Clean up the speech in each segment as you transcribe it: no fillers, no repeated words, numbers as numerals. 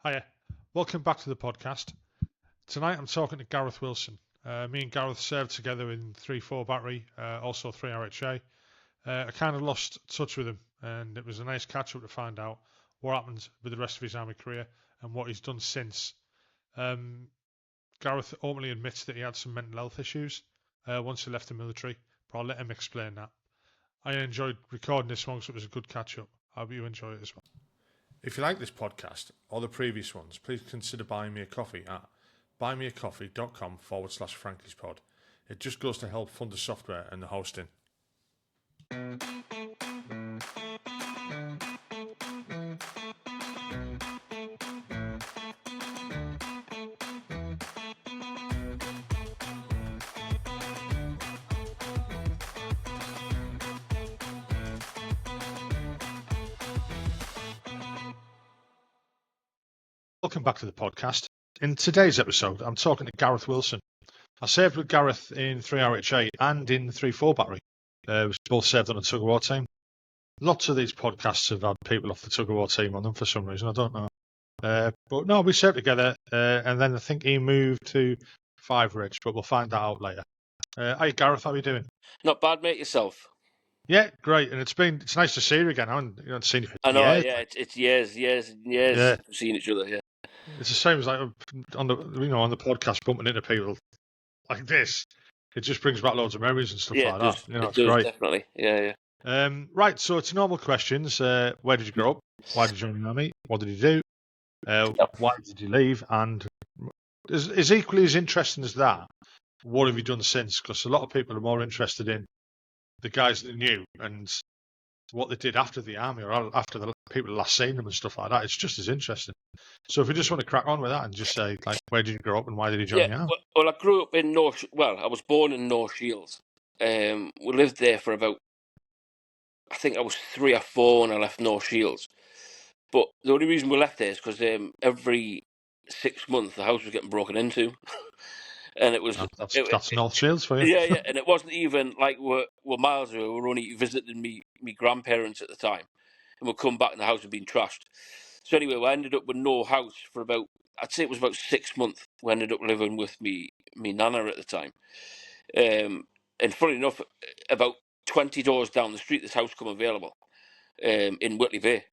Hiya, welcome back to the podcast. Tonight I'm talking to Gareth Wilson. Me and Gareth served together in 3-4 battery, also 3 RHA. I kind of lost touch with him, and it was a nice catch up to find out what happened with the rest of his army career and what he's done since. Gareth openly admits that he had some mental health issues once he left the military, but I'll let him explain that. I enjoyed recording this one because it was a good catch up. I hope you enjoy it as well. If you like this podcast or the previous ones, please consider buying me a coffee at buymeacoffee.com/Frankie'sPod. It just goes to help fund the software and the hosting. Welcome back to the podcast. In today's episode, I'm talking to Gareth Wilson. I served with Gareth in 3 RHA and in 3-4 battery. We both served on a tug of war team. Lots of these podcasts have had people off the tug of war team on them for some reason. I don't know. But no, we served together, and then I think he moved to 5 Ridge, but we'll find that out later. Hi Gareth, how are you doing? Not bad, mate. Yourself? Yeah, great. And it's nice to see you again. I haven't seen you for I know. years. Yeah, it's years Yeah. we've seen each other. Yeah. It's the same as like on the podcast bumping into people like this. It just brings back loads of memories and stuff like that. It It's does, great. definitely. Yeah. Right, so it's normal questions. Where did you grow up? Why did you join the army? What did you do? Why did you leave? And is equally as interesting as that, what have you done since? Because a lot of people are more interested in the guys that knew and what they did after the army or after the people last seen them and stuff like that. It's just as interesting. So if we just want to crack on with that and just say, like, where did you grow up and why did you join the army? Well, I grew up in I was born in North Shields. We lived there for about, I think I was 3 or 4 when I left North Shields. But the only reason we left there is because every 6 months the house was getting broken into. And it was that's North Shields for you. Yeah, and it wasn't even like we're miles away. We were only visiting me grandparents at the time, and we'd come back and the house had been trashed. So anyway, we ended up with no house for about, I'd say it was about 6 months. We ended up living with me nana at the time, and funny enough, about 20 doors down the street, this house come available in Whitley Bay,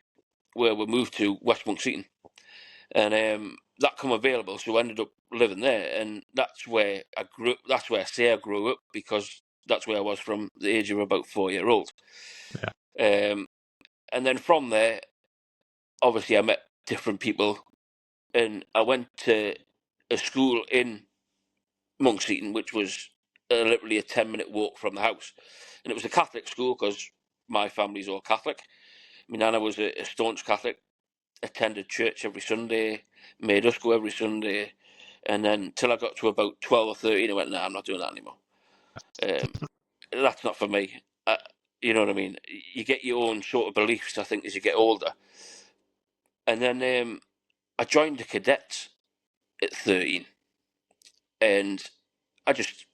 where we moved to West Monkseaton, and that come available, so I ended up living there, and that's where I grew. That's where I say I grew up, because that's where I was from the age of about 4-year-old. Yeah. And then from there, obviously, I met different people, and I went to a school in Monkseaton, which was literally a 10-minute walk from the house, and it was a Catholic school because my family's all Catholic. My nana was a staunch Catholic. Attended church every Sunday, made us go every Sunday, and then till I got to about 12 or 13, I went, nah, I'm not doing that anymore. That's not for me. You know what I mean? You get your own sort of beliefs, I think, as you get older. And then I joined the cadets at 13, and I just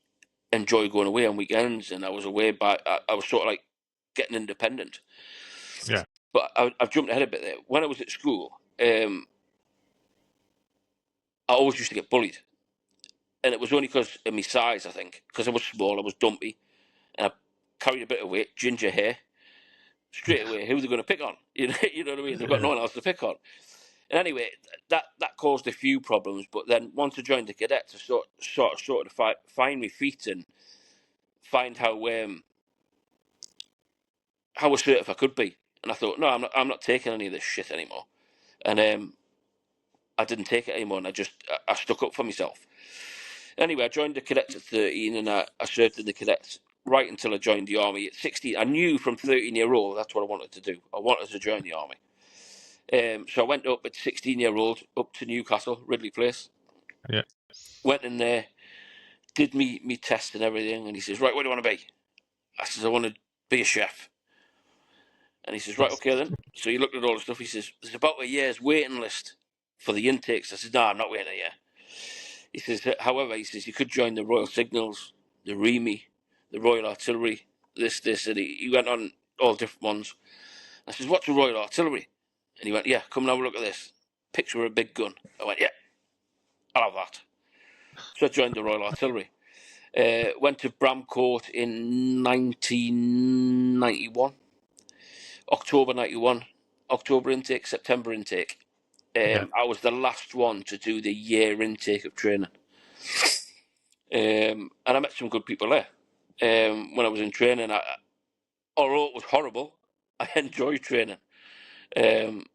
enjoy going away on weekends, and I was away I was sort of like getting independent. Yeah. But I've jumped ahead a bit there. When I was at school, I always used to get bullied. And it was only because of my size, I think. Because I was small, I was dumpy, and I carried a bit of weight, ginger hair. Straight away, who are they going to pick on? You know what I mean? They've got no one else to pick on. And anyway, that caused a few problems. But then once I joined the cadets, I sort of find my feet and find how assertive I could be. And I thought, no, I'm not taking any of this shit anymore. And I didn't take it anymore, and I stuck up for myself. Anyway, I joined the cadets at 13, and I served in the cadets right until I joined the army at 16. I knew from 13-year-old that's what I wanted to do. I wanted to join the army. So I went up at 16-year-old up to Newcastle, Ridley Place. Yeah. Went in there, did me test and everything, and he says, right, what do you want to be? I says, I want to be a chef. And he says, right, okay then. So he looked at all the stuff. He says, there's about a year's waiting list for the intakes. I said, no, I'm not waiting a year. He says, however, you could join the Royal Signals, the REME, the Royal Artillery, this, and he went on all different ones. I says, what's the Royal Artillery? And he went, yeah, come and have a look at this. picture of a big gun. I went, yeah, I'll have that. So I joined the Royal Artillery. Went to Bramcourt in 1991. October 91. October intake, September intake. I was the last one to do the year intake of training. And I met some good people there. When I was in training, although it was horrible, I enjoyed training. And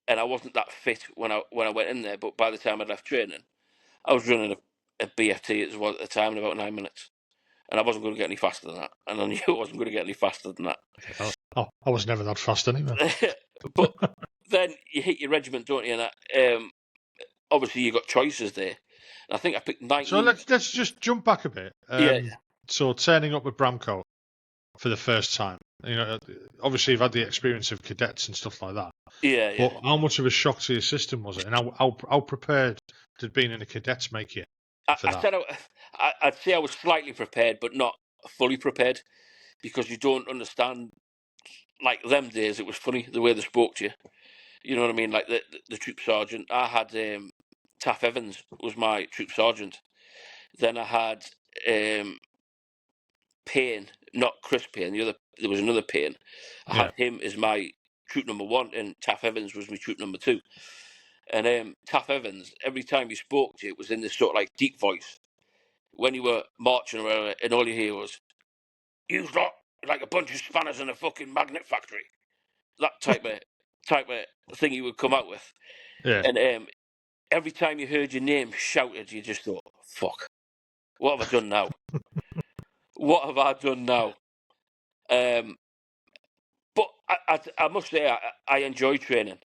I wasn't that fit when I went in there, but by the time I left training, I was running a BFT as well at the time in about 9 minutes. And I wasn't going to get any faster than that. And I knew I wasn't going to get any faster than that. Oh, I was never that fast anyway. But then you hit your regiment, don't you? And obviously you got choices there. And I think I picked 19. So let's just jump back a bit. So turning up with Bramcourt for the first time. You know, obviously you've had the experience of cadets and stuff like that. Yeah. But how much of a shock to your system was it? And how prepared did being in the cadets make you for that? I'd say I was slightly prepared, but not fully prepared, because you don't understand. Like them days, it was funny the way they spoke to you. You know what I mean? Like the troop sergeant. I had Taff Evans was my troop sergeant. Then I had Payne, not Chris Payne. There was another Payne. I had him as my troop number 1, and Taff Evans was my troop number 2. And Taff Evans, every time he spoke to you, it was in this sort of like deep voice. When you were marching around, and all you hear was, "You lot like a bunch of spanners in a fucking magnet factory." That type of thing he would come out with. Yeah. And every time you heard your name shouted, you just thought, "Fuck, what have I done now? What have I done now?" But I must say, I enjoyed training.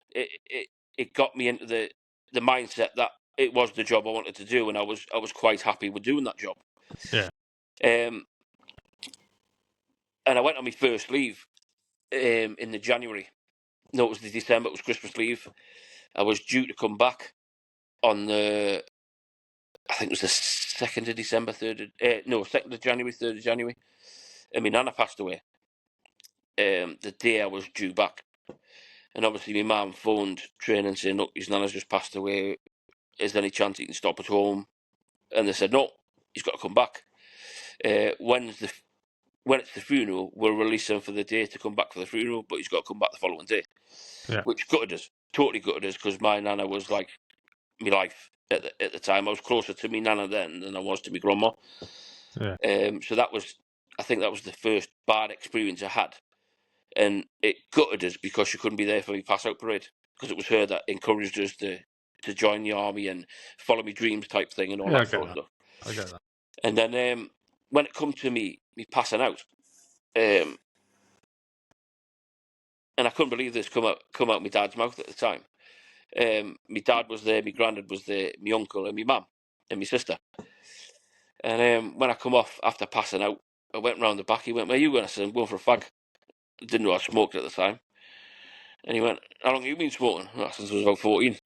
It got me into the mindset that it was the job I wanted to do, and I was quite happy with doing that job. Yeah. And I went on my first leave in the January. No, it was the December. It was Christmas leave. I was due to come back on I think it was the 2nd of December, 2nd of January, 3rd of January. And my nana passed away the day I was due back. And obviously my mum phoned training saying, "Look, his nana's just passed away. Is there any chance he can stop at home?" And they said, "No, he's got to come back. When it's the funeral, we'll release him for the day to come back for the funeral, but he's got to come back the following day." Yeah. Which gutted us, totally gutted us, because my nana was like my life at the time. I was closer to my nana then than I was to my grandma. Yeah. So I think that was the first bad experience I had. And it gutted us because she couldn't be there for my pass out parade, because it was her that encouraged us to join the army and follow my dreams type thing and all that sort of stuff. I get that. And then when it come to me passing out, and I couldn't believe this come out my dad's mouth at the time. My dad was there, my granddad was there, my uncle and my mum and my sister. And when I come off after passing out, I went round the back. He went, "Where are you going?" I said, "I'm going for a fag." I didn't know I smoked at the time. And he went, "How long have you been smoking?" I said, "I was about 14.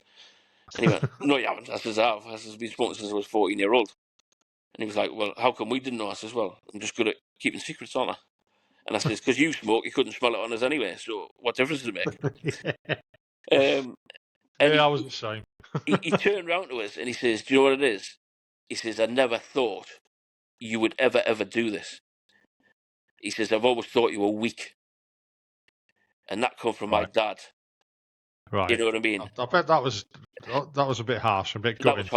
And he went, "No, you haven't." I said, "I have. I said, I've been smoking since I was 14-year-old. And he was like, "Well, how come we didn't know?" I said, "Well, I'm just good at keeping secrets, aren't I?" And I said, "Because you smoke, you couldn't smell it on us anyway, so what difference does it make?" And I was the same. he turned around to us and he says, "Do you know what it is?" He says, "I never thought you would ever do this." He says, "I've always thought you were weak." And that come from my dad. Right. You know what I mean? I bet that was a bit harsh, a bit gutting.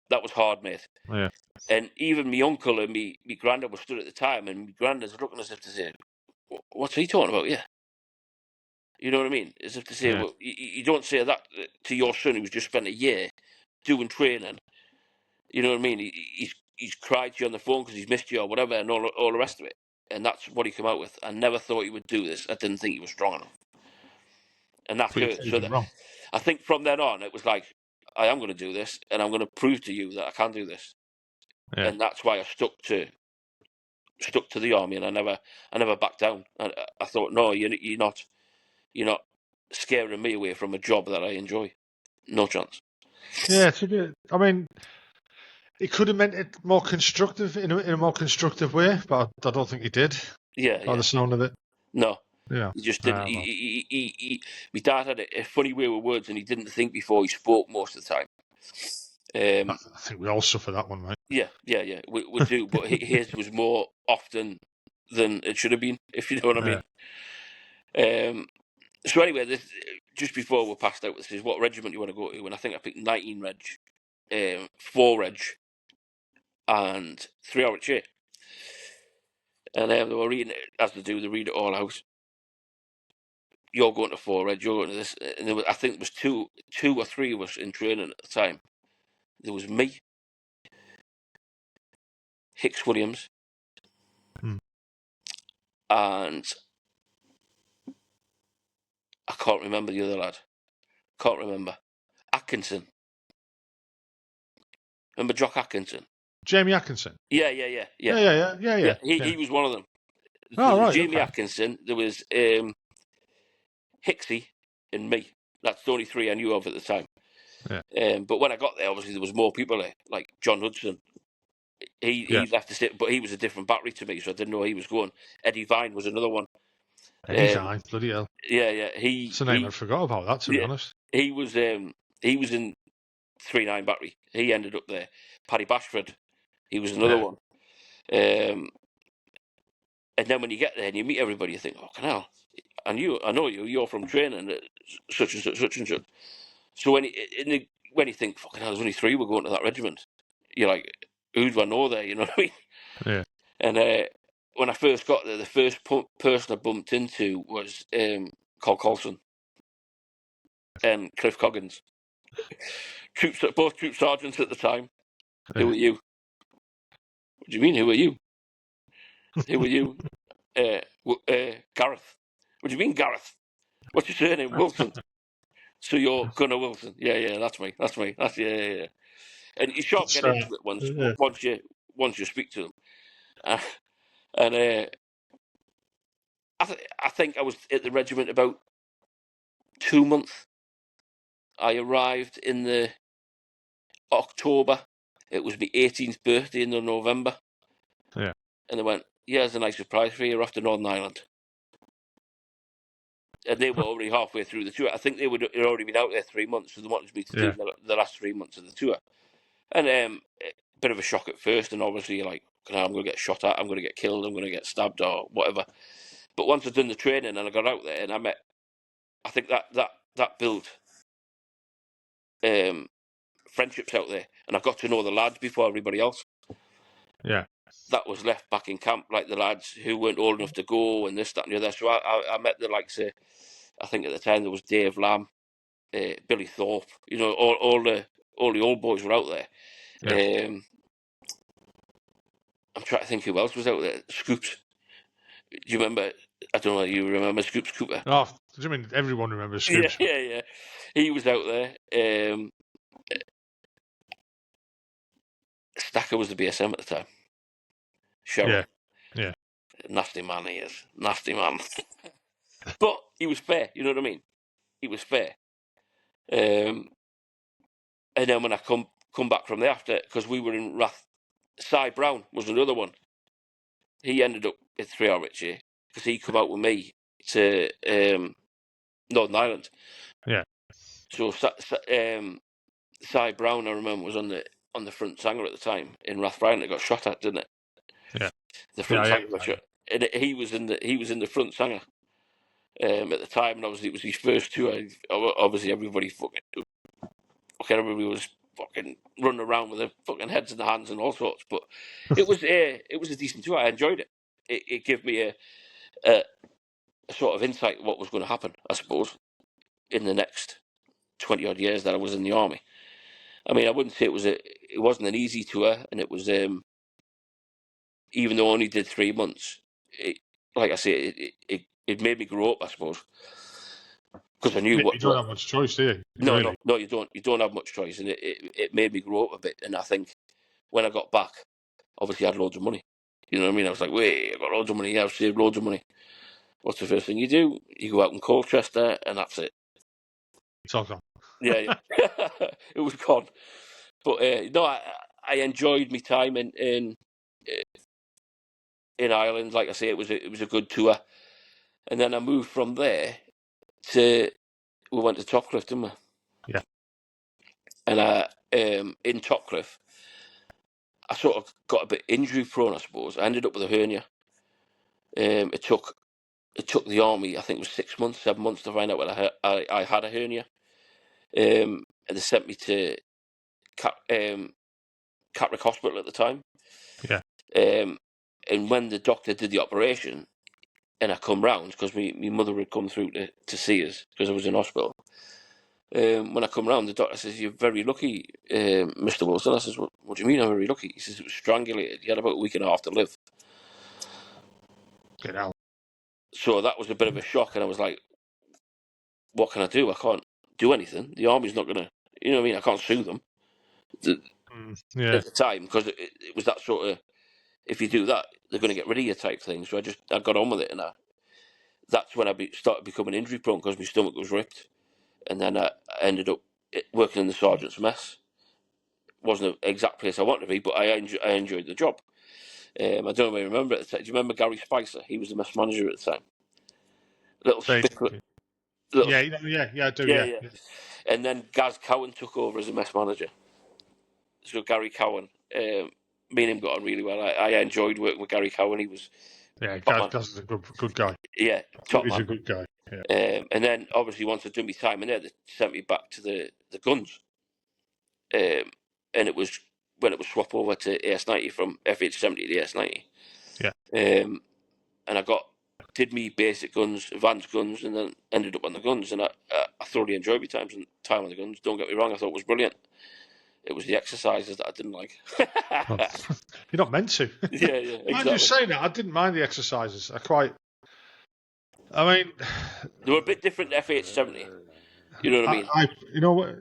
That was hard, mate. Yeah. And even my uncle and my granddad were stood at the time, and my granddad's looking as if to say, "What's he talking about?" Yeah. You know what I mean? As if to say, well, you don't say that to your son who's just spent a year doing training. You know what I mean? He's cried to you on the phone because he's missed you or whatever, and all the rest of it. And that's what he came out with. "I never thought he would do this. I didn't think he was strong enough." And that hurt. So I think from then on, it was like, I am going to do this, and I'm going to prove to you that I can do this. Yeah. And that's why I stuck to the army, and I never backed down. I thought, no, you're not scaring me away from a job that I enjoy. No chance. Yeah, I mean, it could have meant it more constructive in a more constructive way, but I don't think it did. Yeah. By the sound of it. No. Yeah. He just didn't. My dad had a funny way with words, and he didn't think before he spoke most of the time. I think we all suffer that one, mate. Yeah. We do, but his was more often than it should have been, if you know what I mean. So anyway, just before we passed out, this is what regiment you want to go to, and I think I picked 19 Reg, 4 Reg, and 3 RHA. And they were reading it, as they do, they read it all out. You're going to 4 Reg, you're going to this. And I think there was two or three of us in training at the time. There was me, Hicks Williams, and I can't remember the other lad. Can't remember. Atkinson. Remember Jock Atkinson? Jamie Atkinson. Yeah. He was one of them. Oh, right. Jamie Okay. Atkinson. There was Hicksy and me. That's the only 3 I knew of at the time. Yeah. But when I got there, obviously there was more people there, like John Hudson. He left the sit, but he was a different battery to me, so I didn't know where he was going. Eddie Vine was another one. Eddie Vine, bloody hell. Yeah. It's a name I forgot about that, to be honest. He was in 3-9 battery. He ended up there. Paddy Bashford, he was another one. And then when you get there and you meet everybody, you think, oh, can hell. I know you're from training at such and such. So when you think, fucking hell, there's only 3 we're going to that regiment, you're like, who do I know there? You know what I mean? Yeah. And when I first got there, the first person I bumped into was Col Colson and Cliff Coggins. Both troop sergeants at the time. Yeah. Who are you? What do you mean, who are you? Who are you? Gareth. What do you mean, Gareth? What's your surname? Wilson. So you're Gunnar Wilson. Yeah, that's me. Yeah. And you shan't get into it once you speak to them. And I think I was at the regiment about 2 months. I arrived in the October. It was my 18th birthday in the November. Yeah. And they went, yeah, there's a nice surprise for you. You're off to Northern Ireland. And they were already halfway through the tour. I think they had already been out there 3 months, so they wanted me to do the last 3 months of the tour. And a bit of a shock at first, and obviously you're like, I'm going to get shot at, I'm going to get killed, I'm going to get stabbed or whatever. But once I'd done the training and I got out there and I think that built friendships out there, and I got to know the lads before everybody else. Yeah. That was left back in camp, like the lads who weren't old enough to go and this, that, and the other. So I met the likes of, I think at the time there was Dave Lamb, Billy Thorpe. You know, all the old boys were out there. Yeah. I'm trying to think who else was out there. Scoops. Do you remember? I don't know if you remember Scoops Cooper. Oh, do you mean everyone remembers Scoops? Yeah. He was out there. Stacker was the BSM at the time. Cheryl. Yeah. Nasty man he is. Nasty man. But he was fair, you know what I mean? He was fair. And then when I come back from the after, because we were in Rath, Cy Brown was another one. He ended up at 3 RHA because he come out with me to Northern Ireland. Yeah. So Cy Brown, I remember, was on the front sanger at the time in Rathfrian. It got shot at, didn't it? Yeah. The front sanger got shot, and he was in the front sanger at the time, and obviously it was his first tour. Obviously, everybody was fucking running around with their fucking heads in the hands and all sorts. But it was a decent tour. I enjoyed it. It gave me a sort of insight what was going to happen, I suppose, in the next 20 odd years that I was in the army. I mean, I wouldn't say it wasn't an easy tour, and it was even though I only did 3 months. Like I say, it made me grow up, I suppose, because I knew you don't have much choice, do you? No, you don't. You don't have much choice, and it made me grow up a bit. And I think when I got back, obviously I had loads of money. You know what I mean? I was like, wait, I got loads of money. I've saved loads of money. What's the first thing you do? You go out in Colchester, and that's it. It's all gone. Yeah. It was gone. But no, I enjoyed my time in Ireland. Like I say, it was a good tour. And then I moved from there we went to Topcliffe, didn't we? Yeah. And in Topcliffe, I sort of got a bit injury prone, I suppose. I ended up with a hernia. It took the army, I think it was 6 months, 7 months to find out whether I had a hernia. And they sent me to Catterick Hospital at the time. Yeah. And when the doctor did the operation, and I come round, because my mother had come through to see us, because I was in hospital. When I come round, the doctor says, "You're very lucky, Mr. Wilson." I says, "What do you mean I'm very lucky?" He says, "It was strangulated. You had about a week and a half to live." Get out. So that was a bit of a shock, and I was like, what can I do? I can't do anything. The army's not going to, you know what I mean? I can't sue them Yeah. at the time, because it was that sort of, if you do that, they're going to get rid of you type thing. So I got on with it, and that's when I started becoming injury prone, because my stomach was ripped. And then I ended up working in the sergeant's mess. Wasn't an exact place I wanted to be, but I enjoyed the job. I don't know if you remember it. Do you remember Gary Spicer? He was the mess manager at the time. Little spicklet. Yeah, I do. Yeah, Yeah. yeah. And then Gaz Cowan took over as a mess manager. So Gary Cowan, me and him got on really well. I enjoyed working with Gary Cowan. He was Gaz is a good guy. Yeah, top He's man. a good guy. Yeah. And then obviously once I'd done my time in there, they sent me back to the guns. And it was when it was swap over to AS90 from FH70 to AS90. Yeah. And I did me basic guns, advanced guns, and then ended up on the guns. And I thoroughly enjoyed my time on the guns. Don't get me wrong, I thought it was brilliant. It was the exercises that I didn't like. You're not meant to. Yeah, exactly. Mind you saying that, I didn't mind the exercises. I mean, they were a bit different to FH70. You know what I mean? You know what?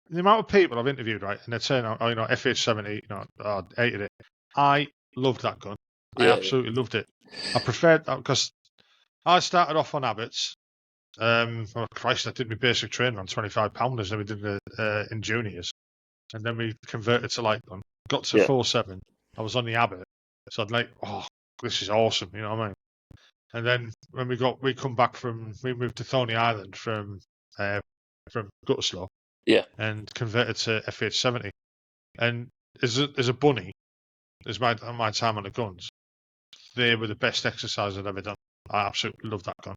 The amount of people I've interviewed, right, and they're saying, FH70, I hated it. I loved that gun. I absolutely loved it. I preferred that because I started off on Abbott's. Christ, I did my basic training on 25 pounders, then we did it in juniors, and then we converted to light gun. Got to 4.7. I was on the Abbott, so I'd this is awesome, you know what I mean? And then when we moved to Thorney Island from Gutterslow, and converted to FH70, and as a bunny, as my time on the guns, they were the best exercise I'd ever done. I absolutely loved that gun.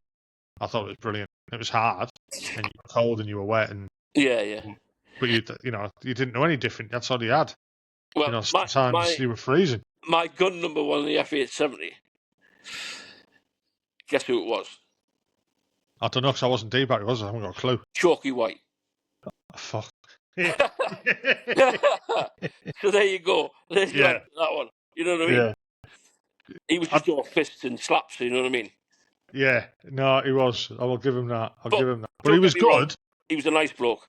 I thought it was brilliant. It was hard, and you were cold, and you were wet, and but you didn't know any different. That's all you had. Well, sometimes you were freezing. My gun number one in the FH70. Guess who it was? I don't know, because I wasn't D-back, was I? I haven't got a clue. Chalky White. Oh, fuck. So there you go. There's that one. You know what I mean? Yeah. He was just all fists and slaps, you know what I mean? Yeah, no, he was. I will give him that. Give him that. But he was good. Wrong. He was a nice bloke.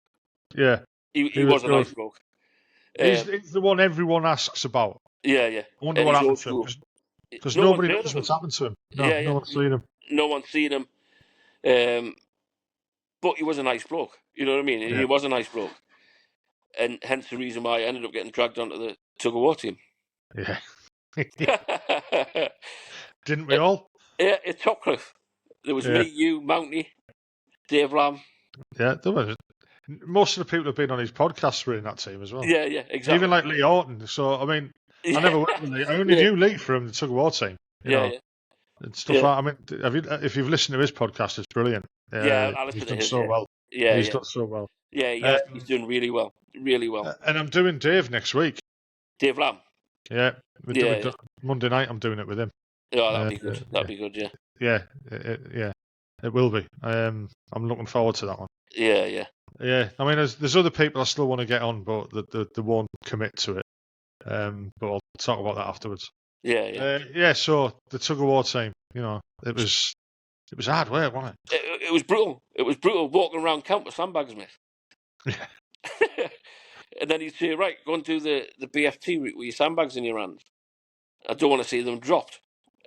Yeah. He was a nice bloke. He's the one everyone asks about. Yeah, yeah. I wonder what happened to him. Because nobody knows what's happened to him. No one's seen him. No one's seen him. But he was a nice bloke. You know what I mean? Yeah. He was a nice bloke. And hence the reason why I ended up getting dragged onto the tug-of-war team. Yeah. Didn't we all? Yeah, at Topcliffe. There was me, you, Mountney, Dave Lamb. Yeah, there was. Most of the people who've been on his podcast were in that team as well. Yeah, exactly. Even like Lee Orton. So, I mean, I never worked with Lee. I only knew Lee from the tug-of-war team. You know, and stuff like, I mean, if you've listened to his podcast, it's brilliant. I listened to his. He's done so well. Yeah, he's done so well. Yeah, he's doing really well. Really well. And I'm doing Dave next week. Dave Lamb? Yeah. Monday night, I'm doing it with him. Yeah, that'd be good. That'd be good, yeah. Yeah, it will be. I'm looking forward to that one. Yeah. Yeah, I mean, there's other people I still want to get on, but they won't commit to it. But I'll talk about that afterwards. Yeah. So the tug-of-war team, it was hard work, wasn't it? It was brutal. It was brutal walking around camp with sandbags, mate. Yeah. And then he'd say, right, go and do the BFT route with your sandbags in your hands. I don't want to see them dropped.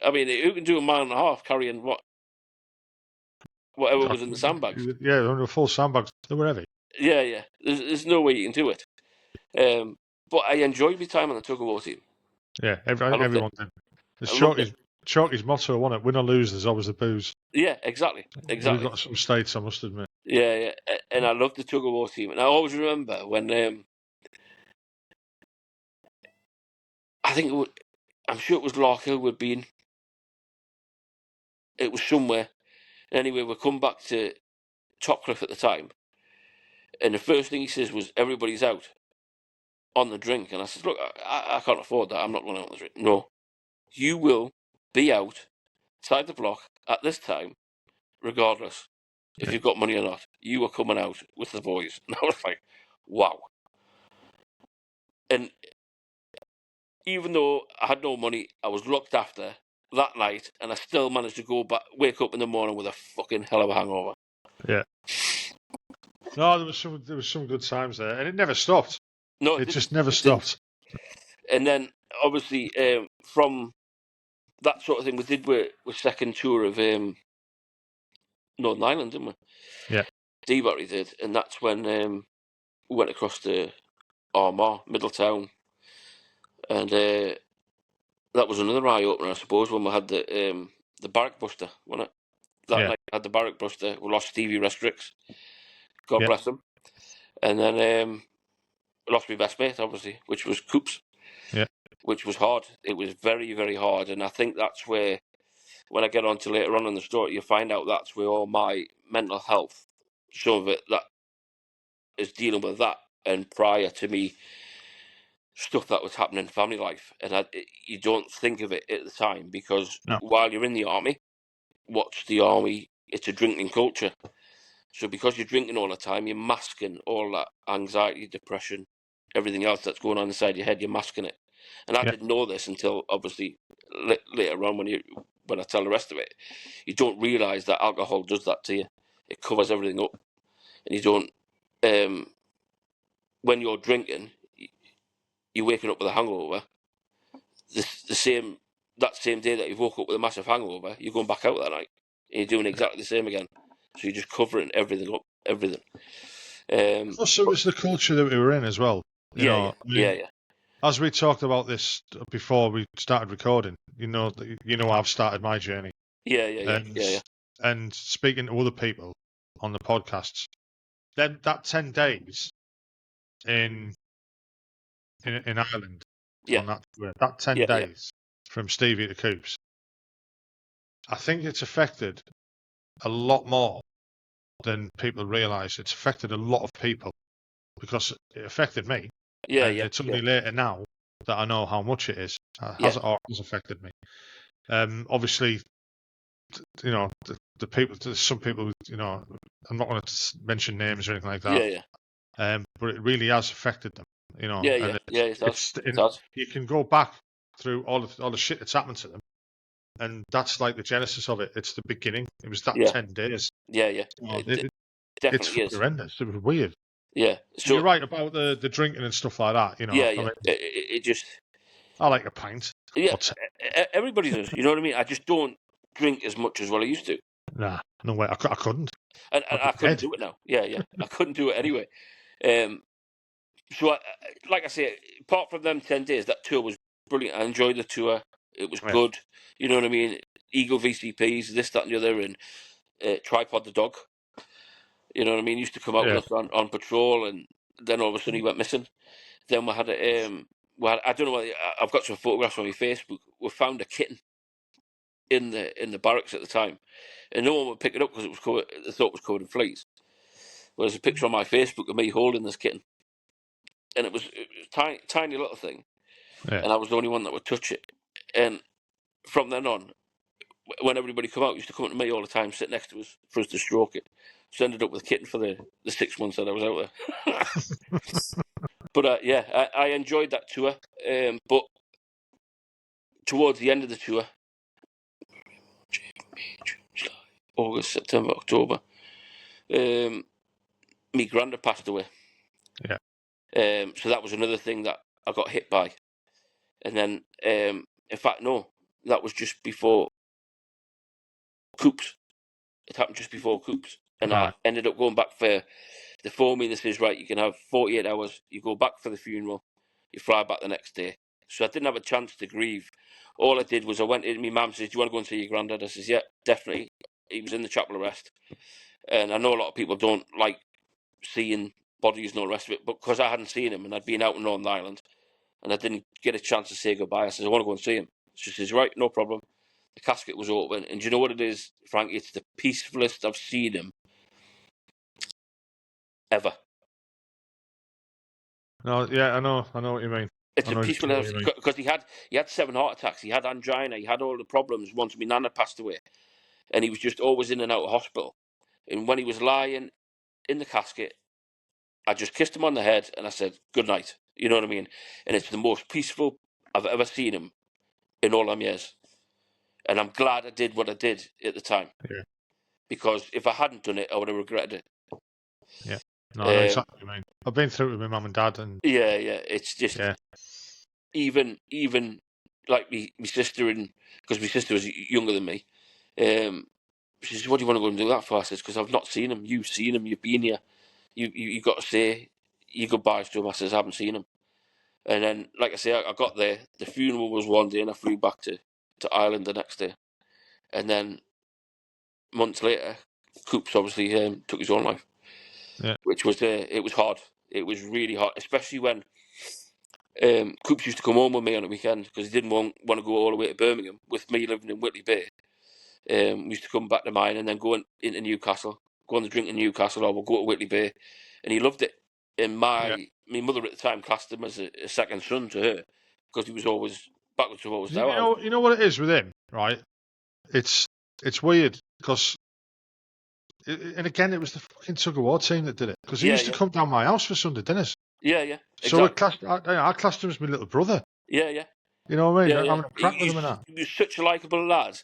I mean, who can do a mile and a half carrying whatever was in the sandbags? Yeah, under full sandbags. They were heavy. Yeah. There's no way you can do it. But I enjoyed my time on the tug-of-war team. Yeah, everyone did. Chalky's motto, wasn't it? Win or lose, there's always the booze. Yeah, exactly. We've got some states, I must admit. Yeah. And I love the tug of war team. And I always remember when I think I'm sure it was Larkhill we'd been. It was somewhere. Anyway, we come back to Topcliffe at the time, and the first thing he says was, "Everybody's out on the drink." And I said, "Look, I can't afford that. I'm not going out on the drink." No, you will be out outside the block at this time, regardless if you've got money or not. You are coming out with the boys. And I was like, wow. And even though I had no money, I was looked after that night, and I still managed to wake up in the morning with a fucking hell of a hangover. Yeah. No, there was some good times there, and it never stopped. No, it just never stopped. And then, obviously, from that sort of thing, we did with second tour of Northern Ireland, didn't we? Yeah. D-Barry did, and that's when we went across to Armagh, Middletown, and that was another eye opener, I suppose, when we had the barrack buster, wasn't it? That night we had the barrack buster. We lost Stevie Restricts, God bless him, and then lost my best mate, obviously, which was Coops. Yeah. Which was hard. It was very, very hard, and I think that's where, when I get on to later on in the story, you find out that's where all my mental health, some of it that is dealing with that, and prior to me, stuff that was happening in family life, and you don't think of it at the time, because while you're in the army, what's the army? It's a drinking culture. So because you're drinking all the time, you're masking all that anxiety, depression, everything else that's going on inside your head. You're masking it, and I didn't know this until obviously later on when I tell the rest of it. You don't realise that alcohol does that to you. It covers everything up, and you don't. When you're drinking, you're waking up with a hangover. That same day that you woke up with a massive hangover, you're going back out that night, and you're doing exactly the same again. So you're just covering everything up, everything. Also, it was the culture that we were in as well. Yeah. As we talked about this before we started recording, I've started my journey. Yeah. And speaking to other people on the podcasts, then that 10 days in Ireland, on that 10 days from Stevie to Coops, I think it's affected a lot more than people realise. It's affected a lot of people because it affected me. It's only later now that I know how much it is. Has affected me. Obviously, the people. There's some people. I'm not going to mention names or anything like that. But it really has affected them. It does. You can go back through all the shit that's happened to them, and that's like the genesis of it. It's the beginning. It was that 10 days. It definitely is horrendous. It was weird. Yeah. So you're right about the drinking and stuff like that. It just. I like a pint. Yeah, everybody does. You know what I mean? I just don't drink as much as what I used to. Nah, no way. I couldn't. And I couldn't do it now. Yeah. I couldn't do it anyway. So, like I say, apart from them 10 days, that tour was brilliant. I enjoyed the tour. It was good. You know what I mean? Eagle VCPs, this, that, and the other, and Tripod the dog. You know what I mean? He used to come out with us on patrol, and then all of a sudden he went missing. Then we had I don't know whether I've got some photographs on my Facebook. We found a kitten in the barracks at the time, and no one would pick it up because it was covered. They thought it was covered in fleas. Well, there's a picture on my Facebook of me holding this kitten, and it was a tiny little thing, and I was the only one that would touch it. And from then on, when everybody come out, used to come up to me all the time, sit next to us for us to stroke it. So I ended up with a kitten for the 6 months that I was out there. But I enjoyed that tour. But towards the end of the tour, August, September, October, my granddad passed away. Yeah. So that was another thing that I got hit by. And then, in fact, no, that was just before Coops. It happened just before Coops. And I ended up going back for the phone me and says, right, you can have 48 hours. You go back for the funeral. You fly back the next day. So I didn't have a chance to grieve All I did was I went in. My mum says, "Do you want to go and see your granddad?" I says, "Yeah, definitely." He was in the chapel arrest, and I know a lot of people don't like seeing bodies and all the rest of it, but because I hadn't seen him and I'd been out in Northern Ireland and I didn't get a chance to say goodbye, I says, "I want to go and see him." She says, "Right, no problem." The casket was open, and do you know what it is, Frank? It's the peacefulest I've seen him ever. No, yeah, I know what you mean. It's I a know peaceful exactly what you mean. because he had 7 heart attacks. He had angina. He had all the problems once my nana passed away, and he was just always in and out of hospital. And when he was lying in the casket, I just kissed him on the head and I said, "Good night." You know what I mean? And it's the most peaceful I've ever seen him in all them years. And I'm glad I did what I did at the time. Yeah. Because if I hadn't done it, I would have regretted it. Yeah. No, I know exactly what you mean. I've been through it with my mum and dad, and Yeah. It's just yeah, even like my sister, and because my sister was younger than me, she says, "What do you want to go and do that for?" I says, "Because I've not seen him. You've seen him. You've been here. You got to say your goodbyes to him." I says, "I haven't seen him." And then, like I say, I got there. The funeral was one day, and I flew back to Ireland the next day. And then months later, Coops obviously took his own life, yeah, which was it was hard. It was really hard, especially when Coops used to come home with me on the weekend because he didn't want to go all the way to Birmingham with me living in Whitley Bay. We used to come back to mine and then go into Newcastle, go on the drink in Newcastle, or we'll go to Whitley Bay, and he loved it. And my mother at the time classed him as a second son to her because he was always backwards and forwards to our house. you know what it is with him, right? It's weird because, and again, it was the fucking tug of war team that did it because he used to come down my house for Sunday dinners. Yeah, So exactly. I classed him as my little brother. Yeah. You know what I mean? Yeah. Having a crack with him and that. He was such a likeable lad.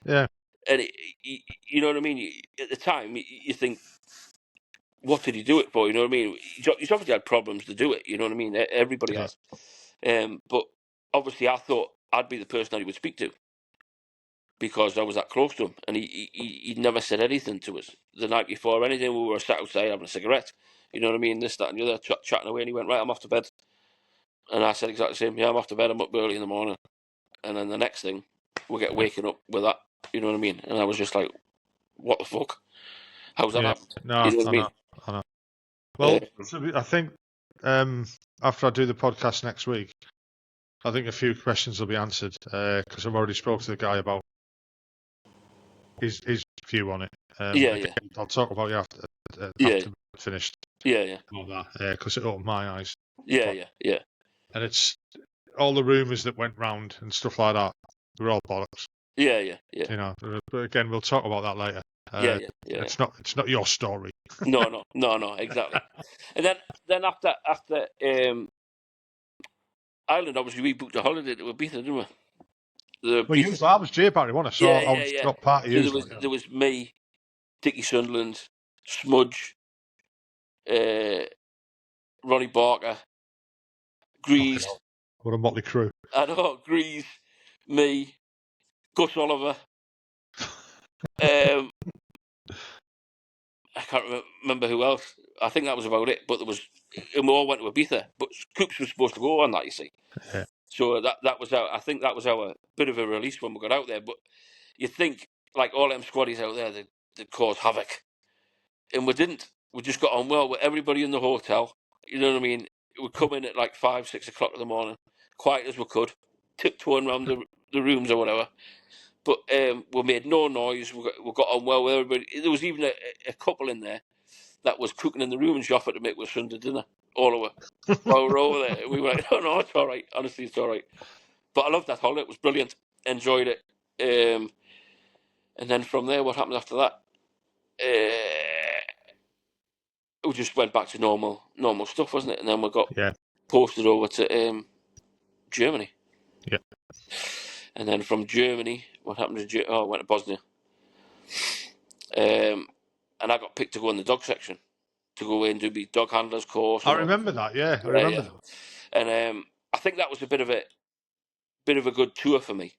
Yeah. And you know what I mean? At the time, you think, what did he do it for? You know what I mean? He's obviously had problems to do it. You know what I mean? Everybody has. But obviously, I thought I'd be the person that he would speak to because I was that close to him. And he never said anything to us the night before or anything. We were sat outside having a cigarette. You know what I mean? This, that, and the other, chatting away. And he went, "Right, I'm off to bed." And I said exactly the same. "Yeah, I'm off to bed. I'm up early in the morning." And then the next thing, we get waking up with that. You know what I mean? And I was just like, "What the fuck? How's that happened?" No, You know what I know. Well, I think after I do the podcast next week, I think a few questions will be answered because I've already spoke to the guy about his view on it. Again, I'll talk about you after we're finished. Yeah. All that because it opened my eyes. Yeah. And it's all the rumours that went round and stuff like that. Were all bollocks. Yeah. You know, but again, we'll talk about that later. Yeah. It's not your story. No, exactly. And then after Ireland, obviously we booked a holiday to Ibiza, didn't we? I was Jay Barry, wasn't I? So I was got part of you. So there was me, Dickie Sunderland, Smudge, Ronnie Barker, Grease. What a motley crew. I know, Grease, me, Gus Oliver. I can't remember who else. I think that was about it. But and we all went to Ibiza. But Coops was supposed to go on that, you see. Yeah. So that was I think that was our bit of a release when we got out there. But you think, like all them squaddies out there, they'd cause havoc. And we didn't. We just got on well with everybody in the hotel. You know what I mean? We'd come in at like 5, 6 o'clock in the morning, quiet as we could, tiptoeing around the rooms or whatever. But we made no noise. We got on well with everybody. There was even a couple in there that was cooking in the room and she offered to make us Sunday dinner all over. While we were over there, we were like, "Oh no, it's all right. Honestly, it's all right." But I loved that holiday. It was brilliant. Enjoyed it. And then from there, what happened after that? We just went back to normal stuff, wasn't it? And then we got posted over to Germany. Yeah. And then from Germany, what happened to I went to Bosnia. And I got picked to go in the dog section, to go in and do the dog handler's course. I remember that, yeah. I remember that. And I think that was a bit of a good tour for me,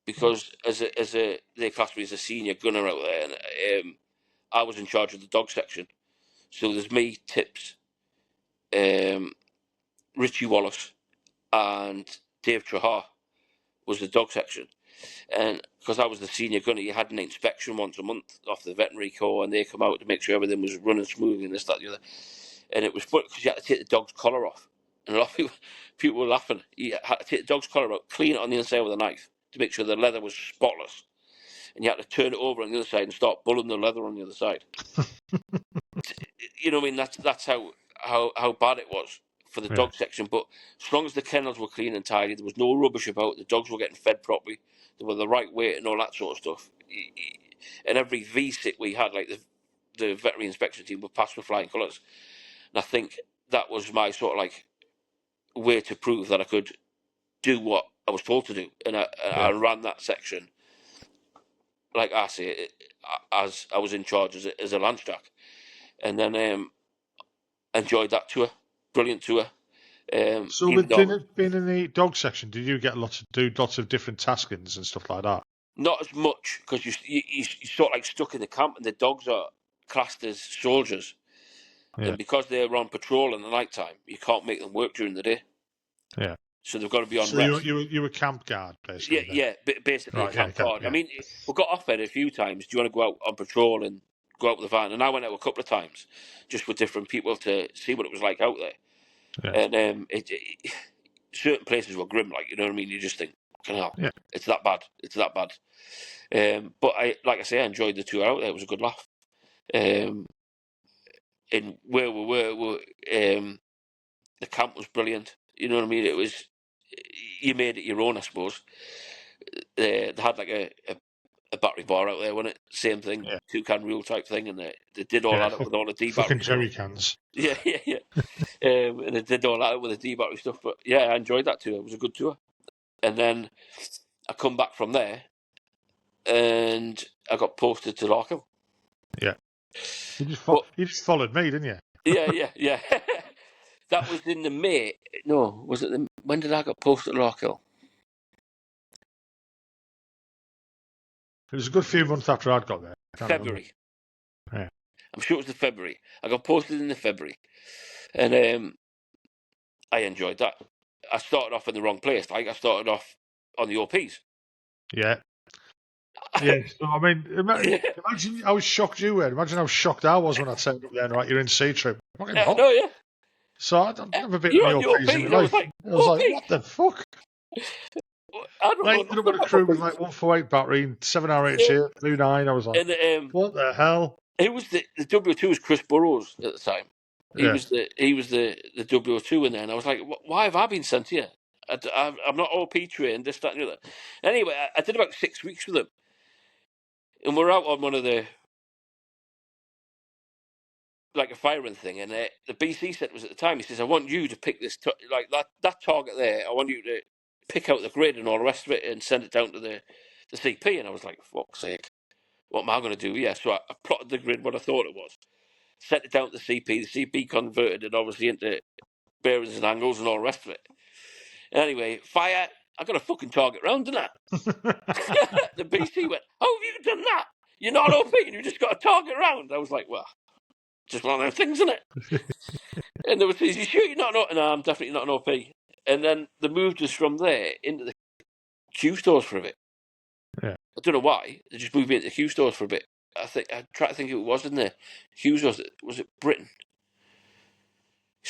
because they classed me as a senior gunner out there, and I was in charge of the dog section. So there's me, Tips, Richie Wallace, and Dave Trahar was the dog section. And because I was the senior gunner, you had an inspection once a month off the veterinary corps, and they come out to make sure everything was running smoothly and this, that, the other. And it was fun because you had to take the dog's collar off. And a lot of people were laughing. You had to take the dog's collar out, clean it on the inside with a knife to make sure the leather was spotless. And you had to turn it over on the other side and start pulling the leather on the other side. You know what I mean? That's how bad it was for the dog section. But as long as the kennels were clean and tidy, there was no rubbish about, the dogs were getting fed properly, they were the right weight and all that sort of stuff. And every V-sit we had, like the veterinary inspection team, would pass with flying colours. And I think that was my sort of like way to prove that I could do what I was told to do. And I ran that section, like I say, as I was in charge as a Lance Jack. And then enjoyed that tour. Brilliant tour. So with being in the dog section, did you get lots of different taskings and stuff like that? Not as much, because you sort of like stuck in the camp, and the dogs are classed as soldiers. Yeah. And because they're on patrol in the night time, you can't make them work during the day. Yeah. So they've got to be on rest. So you were camp guard, basically. Yeah, basically a camp guard. Yeah. I mean, we got offered a few times, do you want to go out on patrol and go out with the van? And I went out a couple of times, just with different people to see what it was like out there. Yeah. And certain places were grim, like, you know what I mean? You just think, fucking hell, it's that bad. It's that bad. But like I say, I enjoyed the tour out there. It was a good laugh. And where we were, the camp was brilliant. You know what I mean? It was, you made it your own, I suppose. They had like a battery bar out there, wasn't it? Same thing, 2-can rule type thing, and they did all that with all the D battery. Fucking jerry cans. Yeah. And they did all that with the D battery stuff. But yeah, I enjoyed that tour. It was a good tour. And then I come back from there, and I got posted to Larkhill. Yeah. You just followed me, didn't you? Yeah. That was in the May. No, was it when did I get posted to Larkhill? It was a good few months after I'd got there. February. Yeah. I'm sure it was the February. I got posted in the February. And I enjoyed that. I started off in the wrong place. Like, I started off on the OPs. Yeah. Yeah, so, I mean, imagine how shocked you were. Imagine how shocked I was when I turned up there and right, you're in sea trip. No, yeah. So I've never been on the OPs in my life. I was like, what the fuck? I don't know. Ended up with a crew with like 148 battery and 7 R8 here, blue 9. I was like, what the hell? It was the W2 was Chris Burrows at the time. He was the W2 in there, and I was like, why have I been sent here? I'm not OP trained, this, that, and the other. Anyway, I did about 6 weeks with him. And we're out on one of the, like a firing thing, and the BC said was at the time, he says, I want you to pick this, like that target there, I want you to pick out the grid and all the rest of it and send it down to the CP. And I was like, fuck's sake, what am I going to do? Yeah, so I plotted the grid, what I thought it was, sent it down to the CP. The CP converted it obviously into bearings and angles and all the rest of it. Anyway, fire. I got a fucking target round, didn't I? The BC went, how have you done that? You're not OP and you just got a target round. I was like, well, just one of those things, isn't it? And they were saying, you sure you're not an OP? No, I'm definitely not an OP. And then they moved us from there into the Q stores for a bit. Yeah. I don't know why. They just moved me into the Q stores for a bit. I try to think who it was in there. Hughes was it Britain?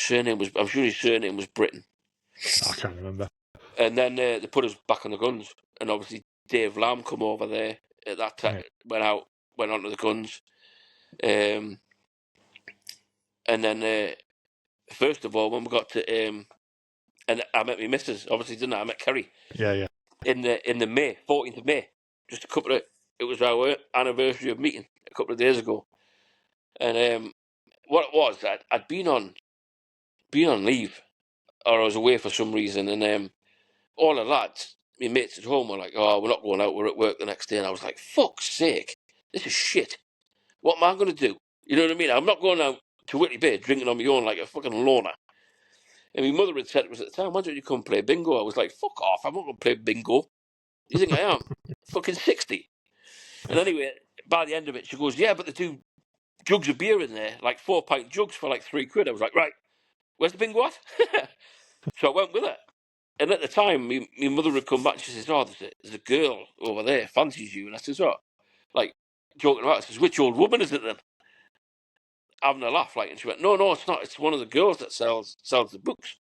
I'm sure his surname was Britain. I can't remember. And then they put us back on the guns, and obviously Dave Lamb come over there at that time. Went on to the guns, and then first of all when we got to and I met my missus, obviously, didn't I? I met Kerry. Yeah. In the May, 14th of May, just it was our anniversary of meeting a couple of days ago, and what it was, I'd been on leave, or I was away for some reason, and all the lads, my mates at home, were like, "Oh, we're not going out. We're at work the next day." And I was like, "Fuck's sake, this is shit. What am I going to do?" You know what I mean? I'm not going out to Whitley Bay drinking on my own like a fucking loner. And my mother had said to us at the time, "Why don't you come play bingo?" I was like, "Fuck off! I'm not going to play bingo. You think I am? Fucking 60." And anyway, by the end of it, she goes, "Yeah, but they do jugs of beer in there, like 4-pint jugs for like £3." I was like, "Right, where's the bingo at?" So I went with her. And at the time, my mother would come back and she says, "Oh, there's a girl over there fancies you." And I says, "Oh," like joking about. I says, "Which old woman is it then?" Having a laugh, like, and she went, "No, it's not. It's one of the girls that sells the books."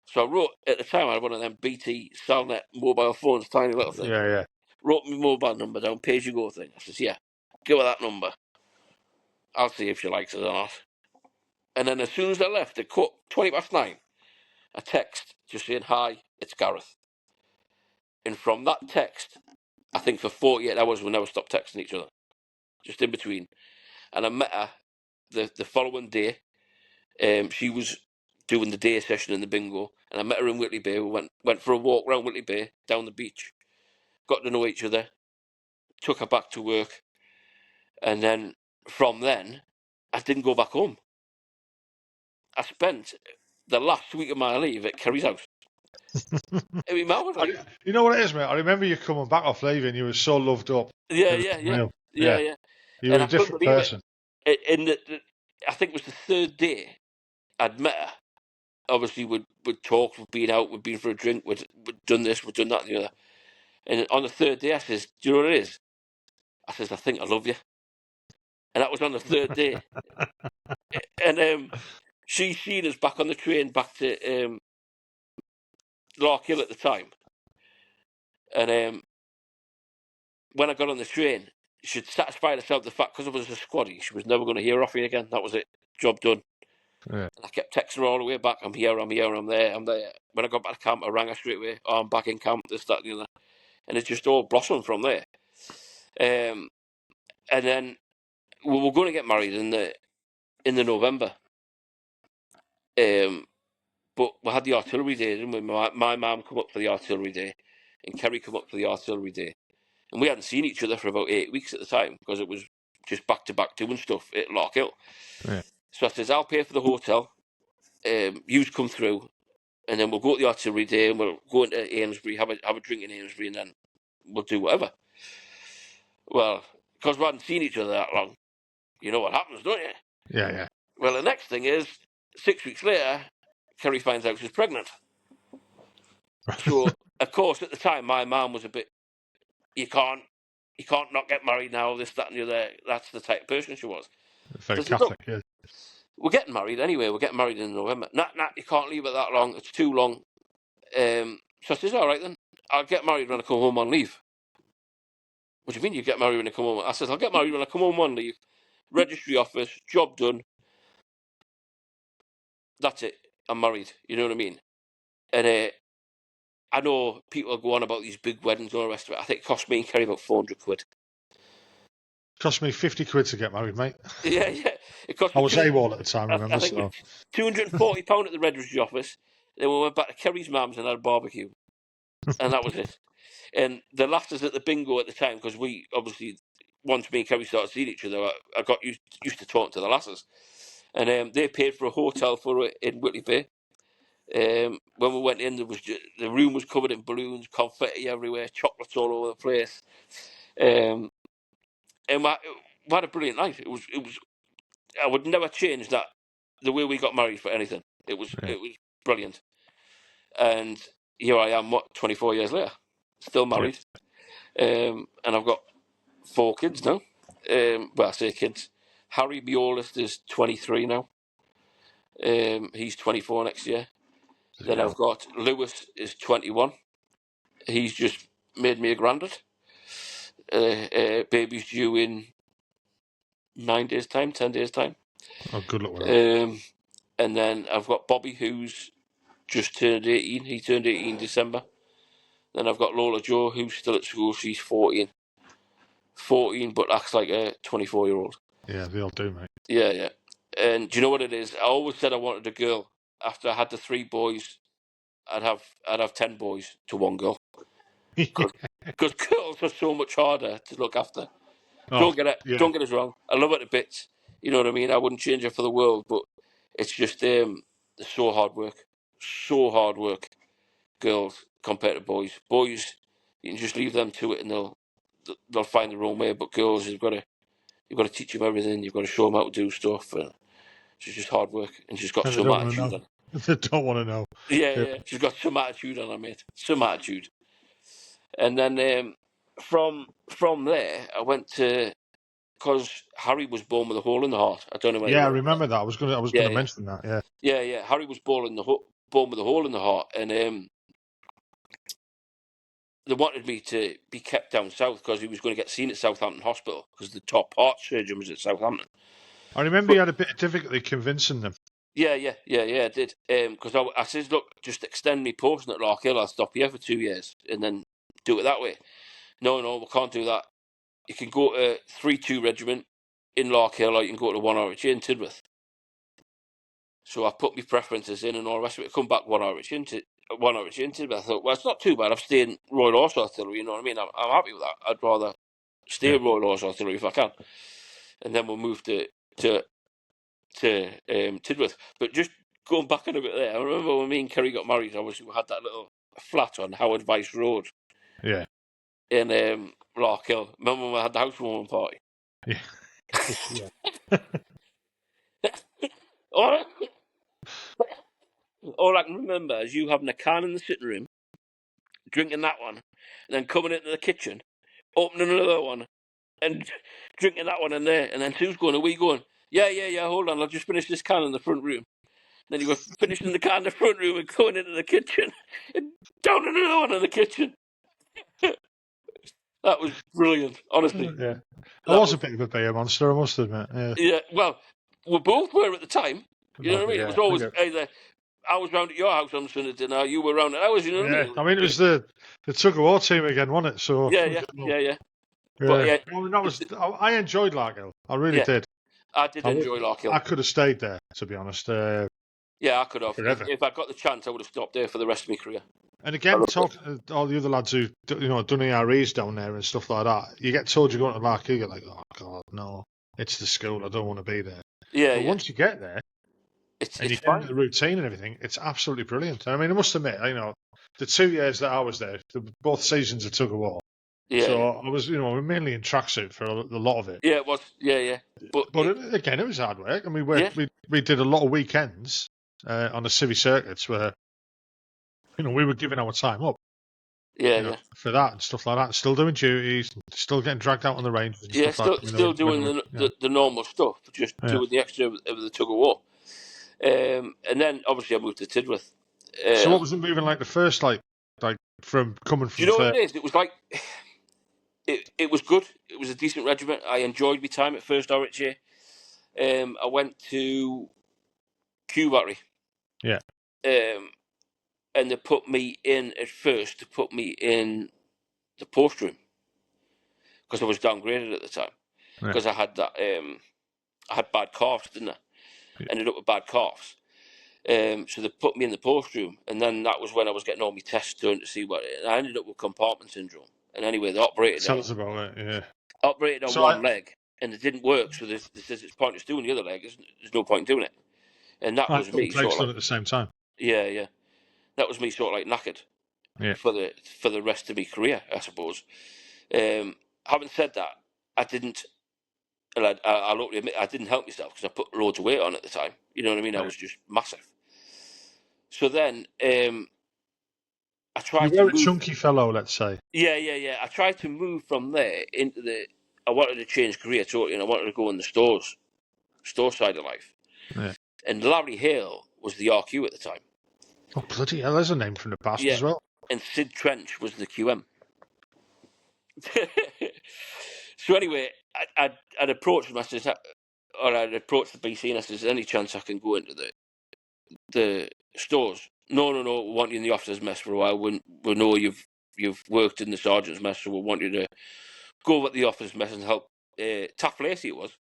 So I wrote, at the time, I had one of them BT Cellnet mobile phones, tiny little thing. Yeah. Wrote my mobile number down, pay as you go thing. I says, "Yeah, give her that number. I'll see if she likes it or not." And then as soon as I left, at 9:20, a text just saying, "Hi, it's Gareth." And from that text, I think for 48 hours we never stopped texting each other, just in between. And I met her the following day. She was doing the day session in the bingo, and I met her in Whitley Bay. We went for a walk around Whitley Bay, down the beach, got to know each other, took her back to work, and then from then, I didn't go back home. I spent the last week of my leave at Kerry's house. You know what it is, mate? I remember you coming back off leave and you were so loved up. Yeah. You were a different person. I think it was the third day I'd met her. Obviously, we'd talked, we'd been out, we'd been for a drink, we'd done this, we'd done that, and the other. And on the third day, I says, "Do you know what it is?" I says, "I think I love you." And that was on the third day. And she seen us back on the train back to Larkhill at the time. And when I got on the train, she'd satisfied herself the fact, because I was a squaddy, she was never going to hear off me again. That was it. Job done. Yeah. And I kept texting her all the way back. "I'm here, I'm there. When I got back to camp, I rang her straight away. "Oh, I'm back in camp," this, that, and the other. And it just all blossomed from there. And then we were going to get married in the November. But we had the artillery day, didn't we? My mum come up for the artillery day, and Kerry come up for the artillery day. And we hadn't seen each other for about 8 weeks at the time, because it was just back to back doing stuff at Larkhill. Yeah. So I says, "I'll pay for the hotel. You come through, and then we'll go to the artillery day, and we'll go into Amesbury, have a drink in Amesbury, and then we'll do whatever." Well, because we hadn't seen each other that long, you know what happens, don't you? Yeah. Well, the next thing is, 6 weeks later, Kerry finds out she's pregnant. So, of course, at the time, my mum was a bit, you can't not get married now, this, that, and the other. That's the type of person she was. Very Catholic, yeah. We're getting married anyway. We're getting married in November. Nah, you can't leave it that long. It's too long. So I says, "All right then. I'll get married when I come home on leave." "What do you mean you get married when I come home?" I says, "I'll get married when I come home on leave. Registry office, job done. That's it. I'm married." You know what I mean? And I know people go on about these big weddings and all the rest of it. I think it cost me and Kerry about 400 quid. Cost me 50 quid to get married, mate. Yeah. It cost me I was AWOL at the time, remember? I think it was £240 at the registry office. Then we went back to Kerry's mum's and had a barbecue. And that was it. And the laughters at the bingo at the time, because we obviously, once me and Kerry started seeing each other, I got used to talking to the lasses. And they paid for a hotel for it in Whitley Bay. When we went in, the room was covered in balloons, confetti everywhere, chocolates all over the place. And we had a brilliant night. It was. I would never change that, the way we got married, for anything. It was brilliant. And here I am, 24 years later, still married. And I've got 4 kids now. Well, I say kids. Harry, my oldest, is 23 now. He's 24 next year. Then I've got Lewis, is 21. He's just made me a granddad. Baby's due in 9 days' time, 10 days' time. Oh, good luck with that. And then I've got Bobby, who's just turned 18. He turned 18 in December. Then I've got Lola Jo, who's still at school. She's 14. 14, but acts like a 24-year-old. Yeah, they all do, mate. Yeah. And do you know what it is? I always said I wanted a girl. After I had the 3 boys, I'd have 10 boys to 1 girl. Because girls are so much harder to look after. Don't get us wrong. I love her to bits. You know what I mean? I wouldn't change her for the world, but it's just so hard work. So hard work. Girls compared to boys. Boys, you can just leave them to it and they'll find their own way. But girls, you've got to teach them everything. You've got to show them how to do stuff. It's just hard work, and she's got some attitude. They don't want to know. Yeah. She's got some attitude on her, mate. Some attitude. And then from there, I went to, because Harry was born with a hole in the heart. I don't know whether Yeah, I you remember remember that. I was gonna mention that. Yeah. Yeah. Harry was born with a hole in the heart, and they wanted me to be kept down south because he was going to get seen at Southampton Hospital because the top heart surgeon was at Southampton. I remember you had a bit of difficulty convincing them. Yeah, I did. Because I says, look, just extend me posting at Larkhill. I'll stop here for 2 years and then do it that way. No, we can't do that. You can go to 3-2 regiment in Larkhill, or you can go to 1 RHA in Tidworth. So I put my preferences in and all the rest of it. Come back 1 RHA in Tidworth. I thought, well, it's not too bad. I've stayed in Royal Horse Artillery, you know what I mean? I'm happy with that. I'd rather stay in Royal Horse Artillery if I can. And then we'll move to Tidworth. But just going back in a bit there, I remember when me and Kerry got married, obviously we had that little flat on Howard Vice Road. Yeah. In Larkhill. Remember when we had the housewarming party? Yeah. All I can remember is you having a can in the sitting room, drinking that one, and then coming into the kitchen, opening another one, and drinking that one in there. And then Sue's going, are we going? Yeah, hold on, I'll just finish this can in the front room. Then you were finishing the can in the front room and going into the kitchen, and down another one in the kitchen. That was brilliant, honestly. Yeah. I was a bit of a beer monster, I must admit. Yeah, well, we both were at the time. You know what I mean? It was always either I was round at your house on Sunday dinner, you were round at ours, you know what I mean? I mean, it was the tug of war team again, wasn't it? So Yeah. But I enjoyed Larkhill. I really did. I did enjoy Larkhill. I could have stayed there, to be honest. Yeah, I could have. If I got the chance, I would have stopped there for the rest of my career. And again, talking to all the other lads who done EREs down there and stuff like that, you get told you're going to Larkhill, you're like, oh God, no, it's the school. I don't want to be there. But once you get there, and you get into the routine and everything, it's absolutely brilliant. I mean, I must admit, the 2 years that I was there, both seasons of tug of war. Yeah. So I was, mainly in tracksuit for a lot of it. Yeah, it was. Yeah. But again, it was hard work. I mean, we did a lot of weekends on the civvy circuits where, we were giving our time up. For that and stuff like that. Still doing duties, still getting dragged out on the range. And stuff like that, still doing the normal stuff, just doing the extra of the tug of war. And then obviously I moved to Tidworth. So what was it moving like the first, like from coming from? Do you know what it is? It was like it was good. It was a decent regiment. I enjoyed my time at First RHA. I went to Kew Battery. Yeah. And they put me in at first. To put me in the post room because I was downgraded at the time because I had that. I had bad calves, didn't I? Yeah. Ended up with bad calves. So they put me in the post room, and then that was when I was getting all my tests done to see what. I ended up with compartment syndrome. And anyway, they operated. Tell us about it. Yeah. Operated on one leg, and it didn't work. So they says it's pointless doing the other leg. There's no point in doing it. And that was me. Sort of at the same time. Yeah. That was me sort of like knackered. Yeah. For the rest of my career, I suppose. Having said that, I didn't. I'll admit I didn't help myself because I put loads of weight on at the time. You know what I mean? Yeah. I was just massive. So then I tried. You were a chunky fellow, let's say. Yeah. I tried to move from there into the. I wanted to change career totally, and I wanted to go in the store side of life. Yeah. And Larry Hale was the RQ at the time. Oh bloody hell! There's a name from the past as well. And Sid Trench was the QM. So anyway, I'd approached him. I'd approached the BC and I said, "Is there any chance I can go into the stores?" No. We want you in the officers' mess for a while. We know you've worked in the sergeant's mess, so we want you to go at the officers' mess and help. Taff Lacey, it was.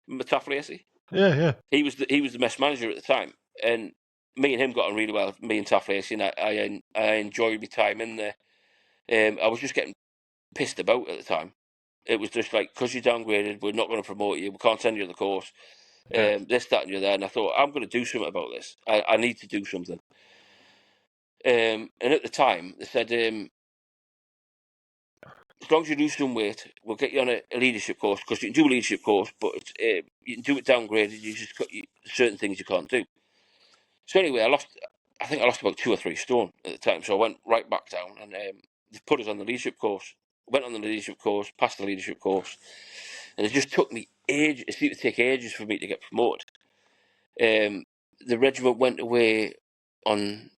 Remember Taff Lacey? Yeah. He was the mess manager at the time, and me and him got on really well. Me and Taff Lacey, and I enjoyed my time in there. I was just getting pissed about at the time. It was just like, because you're downgraded, we're not going to promote you. We can't send you to the course. This, that, and you're there. And I thought, I'm going to do something about this. I need to do something. And at the time, they said, as long as you lose some weight, we'll get you on a leadership course, because you can do a leadership course, but you can do it downgraded. You just got certain things you can't do. So anyway, I think I lost about 2 or 3 stone at the time. So I went right back down, and they put us on the leadership course. Went on the leadership course, passed the leadership course, and it just took me ages. It seemed to take ages for me to get promoted. The regiment went away on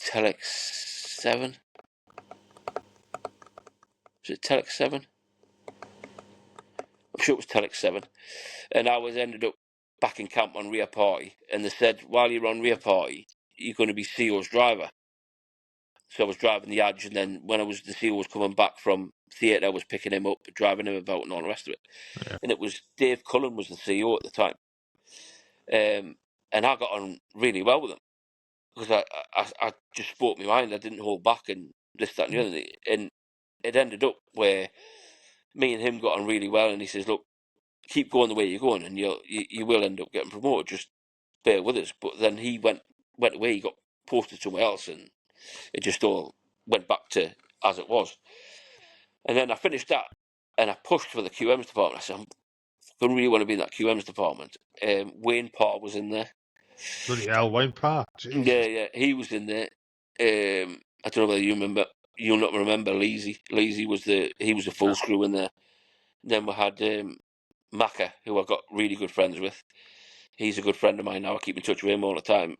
Telex 7. Was it Telex 7? I'm sure it was Telex 7. And I ended up back in camp on rear party, and they said, while you're on rear party, you're going to be CO's driver. So I was driving the Edge, and then when the CO was coming back from theatre, I was picking him up, driving him about, and all the rest of it. Yeah. And it was Dave Cullen was the CO at the time, and I got on really well with him because I just spoke my mind. I didn't hold back and this, that, and the other. And it ended up where me and him got on really well. And he says, "Look, keep going the way you're going, and you will end up getting promoted. Just bear with us." But then he went away. He got posted somewhere else, and it just all went back to as it was. And then I finished that, and I pushed for the QMs department. I said, I really want to be in that QMs department. Wayne Parr was in there. Bloody hell, Wayne Parr. Jesus. Yeah, he was in there. I don't know whether you remember. You'll not remember Leasy. Leasy was the full screw in there. Then we had Macca, who I got really good friends with. He's a good friend of mine now. I keep in touch with him all the time.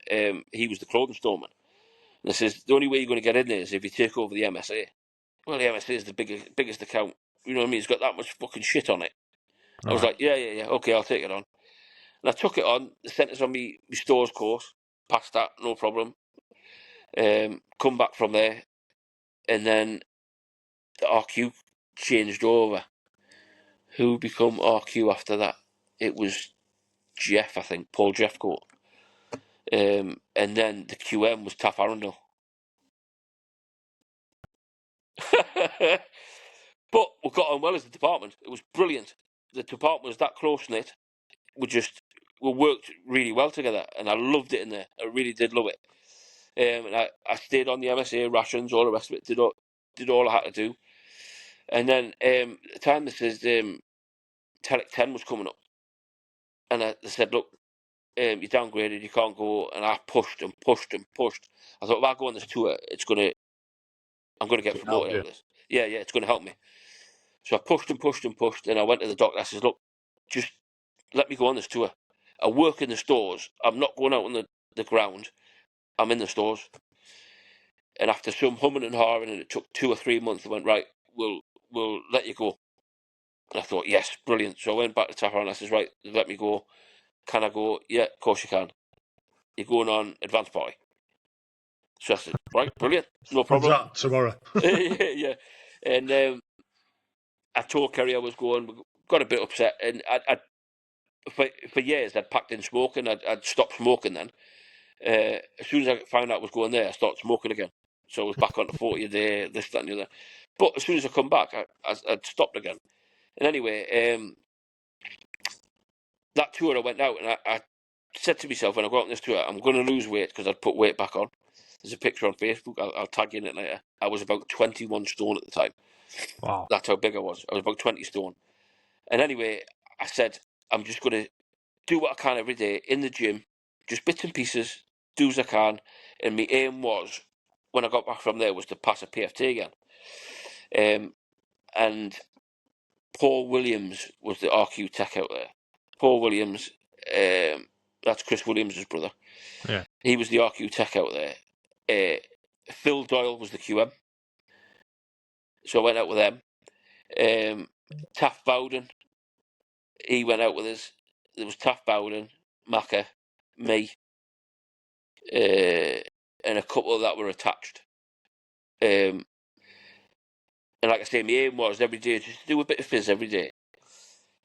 He was the clothing storeman. And I says, the only way you're going to get in there is if you take over the MSA. Well, the MSA is the biggest account. You know what I mean? It's got that much fucking shit on it. Right. I was like, yeah. Okay, I'll take it on. And I took it on. They sent us on my stores course. Passed that, no problem. Come back from there. And then the RQ changed over. Who become RQ after that? It was Jeff, I think. Paul Jeffcoat. And then the QM was Taff Arundel. But we got on well as the department. It was brilliant. The department was that close-knit. We worked really well together, and I loved it in there. I really did love it. And I stayed on the MSA, rations, all the rest of it. Did all I had to do. And then at the time this is Telex 10 was coming up, and they said, "Look, you're downgraded. You can't go." And I pushed and pushed and pushed. I thought, if I go on this tour, I'm gonna get promoted out of this. Yeah, it's gonna help me. So I pushed and pushed and pushed, and I went to the doctor. I says, "Look, just let me go on this tour. I work in the stores. I'm not going out on the ground. I'm in the stores." And after some humming and hawing, and it took 2 or 3 months, they went, "Right, we'll let you go." And I thought, yes, brilliant. So I went back to Tapper and I says, "Right, let me go. Can I go?" "Yeah, of course you can. You're going on advance party." So I said, "Right, brilliant, no problem." When's that? Tomorrow. Yeah. And I told Kerry I was going. We got a bit upset, and I for years I'd packed in smoking. I'd stopped smoking then. As soon as I found out I was going there, I started smoking again. So I was back on the 40 a day, this, that, and the other. But as soon as I come back, I'd stopped again. And anyway, that tour I went out, and I said to myself, when I go out on this tour, I'm going to lose weight because I'd put weight back on. There's a picture on Facebook. I'll tag you in it later. I was about 21 stone at the time. Wow. That's how big I was. I was about 20 stone. And anyway, I said, I'm just going to do what I can every day in the gym, just bits and pieces, do as I can. And my aim was, when I got back from there, was to pass a PFT again. And Paul Williams was the RQ tech out there. Paul Williams, that's Chris Williams' brother. Yeah. He was the RQ tech out there. Phil Doyle was the QM. So I went out with them. Taff Bowden, he went out with us. There was Taff Bowden, Macca, me, and a couple that were attached. And like I say, my aim was every day just to do a bit of fizz every day.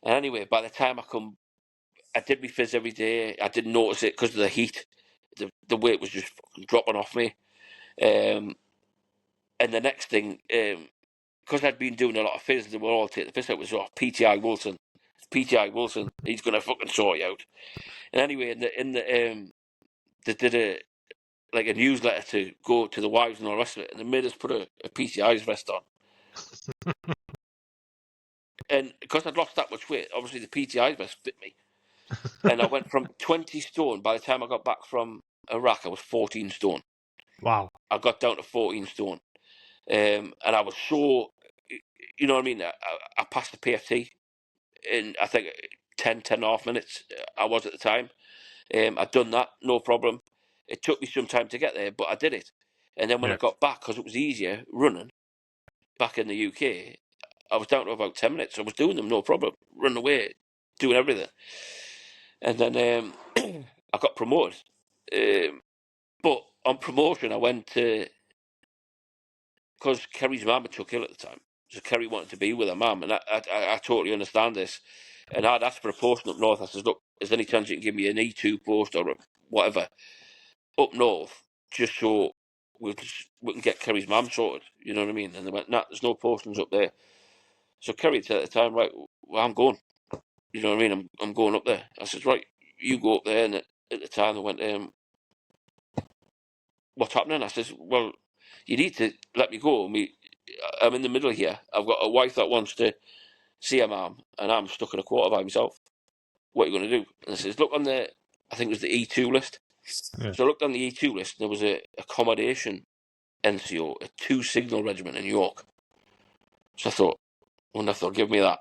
And anyway, by the time I did my fizz every day. I didn't notice it because of the heat. The weight was just fucking dropping off me. And the next thing, because I'd been doing a lot of fizz, they were all taking the piss out. It was PTI Wilson. PTI Wilson, he's going to fucking sort you out. And anyway, they did a newsletter to go to the wives and all the rest of it, and they made us put a PTI's vest on. And because I'd lost that much weight, obviously the PTI's vest fit me. And I went from 20 stone by the time I got back from Iraq, I was 14 stone. Wow. I got down to 14 stone. And I was so, you know what I mean? I passed the PFT in, I think, 10 and a half minutes. I was at the time. I'd done that, no problem. It took me some time to get there, but I did it. And then when I got back, because it was easier running back in the UK, I was down to about 10 minutes. I was doing them, no problem. Running away, doing everything. And then I got promoted. But on promotion, I went to, because Kerry's mum took ill at the time. So Kerry wanted to be with her mum, and I totally understand this. And I'd asked for a post up north. I says, look, is there any chance you can give me an E2 post or whatever up north, just so we can get Kerry's mum sorted, you know what I mean? And they went, nah, there's no postings up there. So Kerry said at the time, right, well, I'm going. You know what I mean? I'm going up there. I says, right, you go up there. And at the time they went, what's happening? I says, well, you need to let me go. I'm in the middle here. I've got a wife that wants to see her mum, and I'm stuck in a quarter by myself. What are you going to do? And I says, look on the, I think it was the E2 list. Yeah. So I looked on the E2 list, and there was a accommodation NCO, a 2 signal regiment in York. So I thought, I wonder if they'll give me that.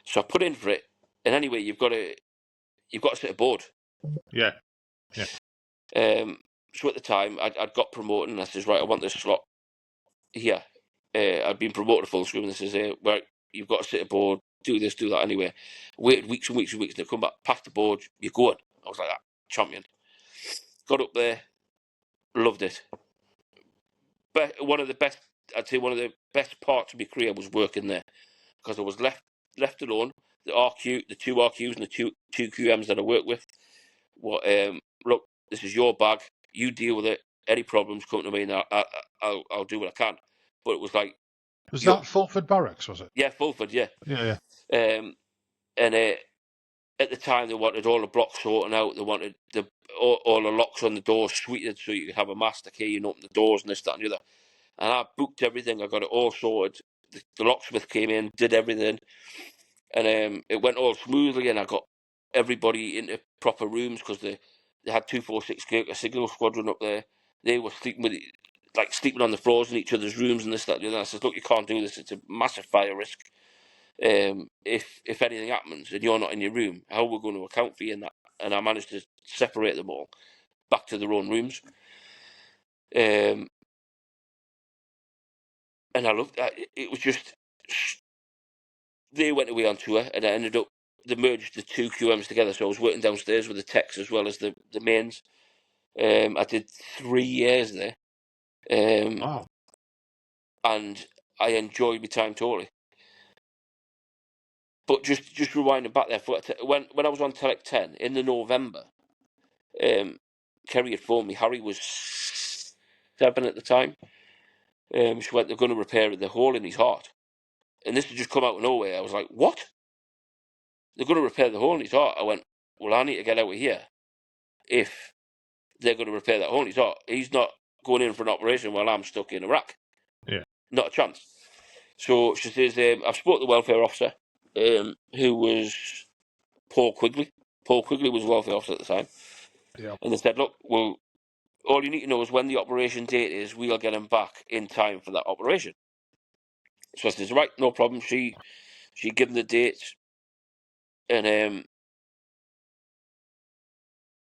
So I put in for it, and anyway, you've got to sit aboard. Yeah. So at the time, I'd got promoted, and I says, right, I want this slot here. I'd been promoted to full swim, and they says, right, you've got to sit aboard, do this, do that anyway. Waited weeks and weeks and weeks, and they come back, past the board, you're going. I was like, that, champion. Got up there, loved it. But one of the best parts of my career was working there, because I was left alone. The 2 RQs and the two QMs that I work with, look, this is your bag, you deal with it. Any problems come to me, and I'll do what I can. But it was like, Was that Fulford Barracks, was it? yeah, Fulford, yeah. Yeah. And at the time, they wanted all the blocks sorting out. They wanted all the locks on the doors sweetened so you could have a master key and open the doors and this, that, and the other. And I booked everything. I got it all sorted. The locksmith came in, did everything, and it went all smoothly. And I got everybody into proper rooms, because they had 246 Kirk, a signal squadron up there. They were sleeping on the floors in each other's rooms and this, that, and the other. And I said, look, you can't do this. It's a massive fire risk. If anything happens and you're not in your room, how are we going to account for you in that? And I managed to separate them all back to their own rooms. And I loved that. It was just, they went away on tour, and I ended up, they merged the 2 QMs together. So I was working downstairs with the techs as well as the mains. I did 3 years there. Wow. And I enjoyed my time totally. But just rewinding back there, when I was on Telec 10 in the November, Kerry had phoned me. Harry was 7 at the time. She went, they're going to repair the hole in his heart. And this had just come out of nowhere. I was like, what? They're going to repair the hole in his heart? I went, well, I need to get out of here if they're going to repair that hole in his heart. He's not going in for an operation while I'm stuck in Iraq. Yeah. Not a chance. So she says, I've spoken to the welfare officer, who was Paul Quigley. Paul Quigley was the welfare officer at the time. Yeah. And they said, look, well, all you need to know is when the operation date is, we'll get him back in time for that operation. So I says, right, no problem. She gave him the dates, and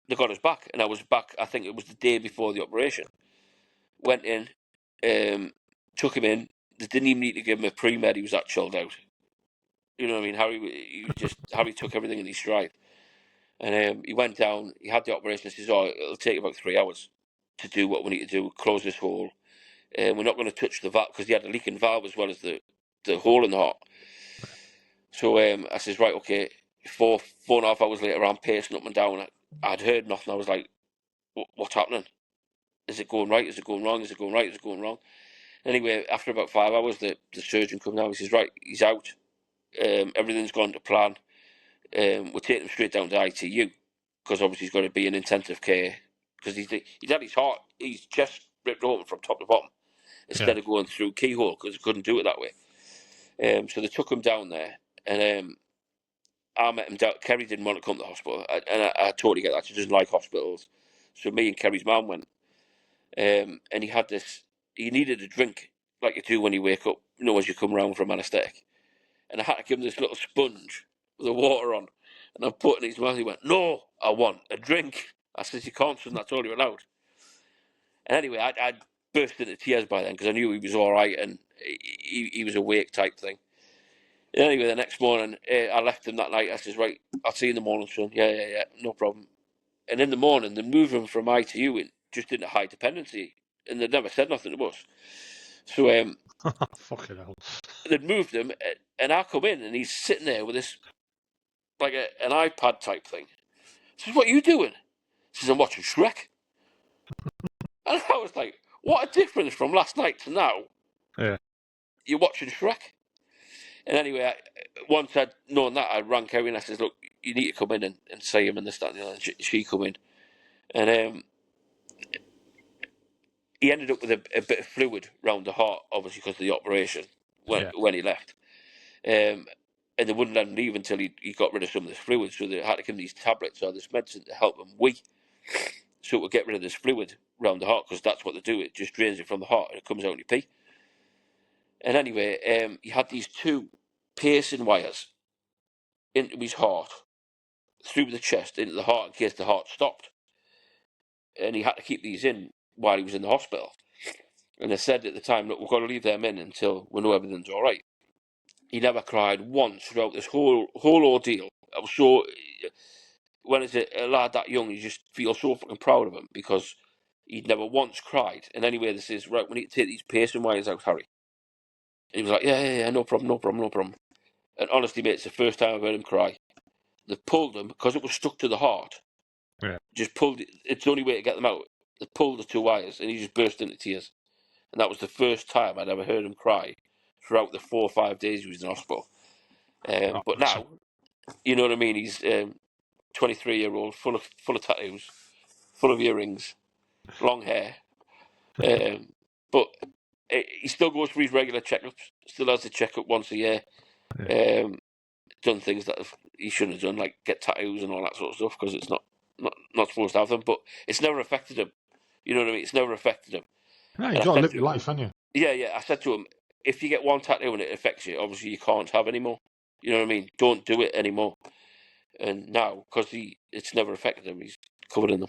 they got us back. And I was back, I think it was the day before the operation. Went in, took him in. They didn't even need to give him a pre-med. He was that chilled out. You know what I mean? Harry took everything in his stride. And he went down, he had the operation. He says, oh, it'll take about 3 hours to do what we need to do, close this hole. We're not going to touch the valve, because he had a leaking valve as well as the hole in the heart. So I says, right, okay. 4.5 hours later, I'm pacing up and down. I'd heard nothing. I was like, what's happening? Is it going right? Is it going wrong? Is it going right? Is it going wrong? Anyway, after about 5 hours, the surgeon comes down. He says, right, he's out. Everything's gone to plan. We're taking him straight down to ITU, because obviously he's got to be in intensive care, because he's had his heart, his chest ripped open from top to bottom, instead of going through keyhole, because he couldn't do it that way. So they took him down there, and I met him down. Kerry didn't want to come to the hospital, and I totally get that. She doesn't like hospitals. So me and Kerry's mum went, and he needed a drink like you do when you wake up, as you come round from anaesthetic. And I had to give him this little sponge with the water on, and I put it in his mouth. He went, "No, I want a drink." I said, "You can't, son, that's all you're allowed." And anyway, I'd burst into tears by then because I knew he was all right and he was awake type thing. And anyway, the next morning, I left him that night. I says, "Right, I'll see you in the morning, son." Yeah, no problem. And in the morning, they moved him from ITU just into high dependency, and they'd never said nothing to us. So Fucking hell. they'd moved him, and I come in, and he's sitting there with this, like an iPad type thing. I says, "What are you doing?" He says, "I'm watching Shrek." And I was like, what a difference from last night to now. Yeah. You're watching Shrek. And anyway, once I'd known that, I rang Kerry and I says, "Look, you need to come in and see him and this, that, and the other." And she come in. And he ended up with a bit of fluid round the heart, obviously because of the operation when he left. And they wouldn't let him leave until he got rid of some of this fluid. So they had to give him these tablets or this medicine to help him wee. So it would get rid of this fluid round the heart, because that's what they do. It just drains it from the heart and it comes out in your pee. And anyway, he had these two piercing wires into his heart, through the chest, into the heart, in case the heart stopped. And he had to keep these in while he was in the hospital. And they said at the time, "Look, we've got to leave them in until we know everything's all right." He never cried once throughout this whole ordeal. I was so... When it's a lad that young, you just feel so fucking proud of him, because he'd never once cried. And anyway, this is, "Right, we need to take these piercing wires out, Harry." And he was like, yeah, no problem. And honestly, mate, it's the first time I've heard him cry. They pulled him, because it was stuck to the heart. Yeah. Just pulled it. It's the only way to get them out. They pulled the two wires, and he just burst into tears. And that was the first time I'd ever heard him cry throughout the 4 or 5 days he was in hospital. But now, you know what I mean? He's 23-year-old, full of tattoos, full of earrings, long hair. But he still goes for his regular checkups. Still has the checkup once a year. Done things that he shouldn't have done, like get tattoos and all that sort of stuff, because it's not supposed to have them. But it's never affected him. You know what I mean? It's never affected him. No, you've got to live your life, haven't you? Yeah. I said to him, if you get one tattoo and it affects you, obviously you can't have any more. You know what I mean? Don't do it anymore. And now, because it's never affected him, he's covered in them.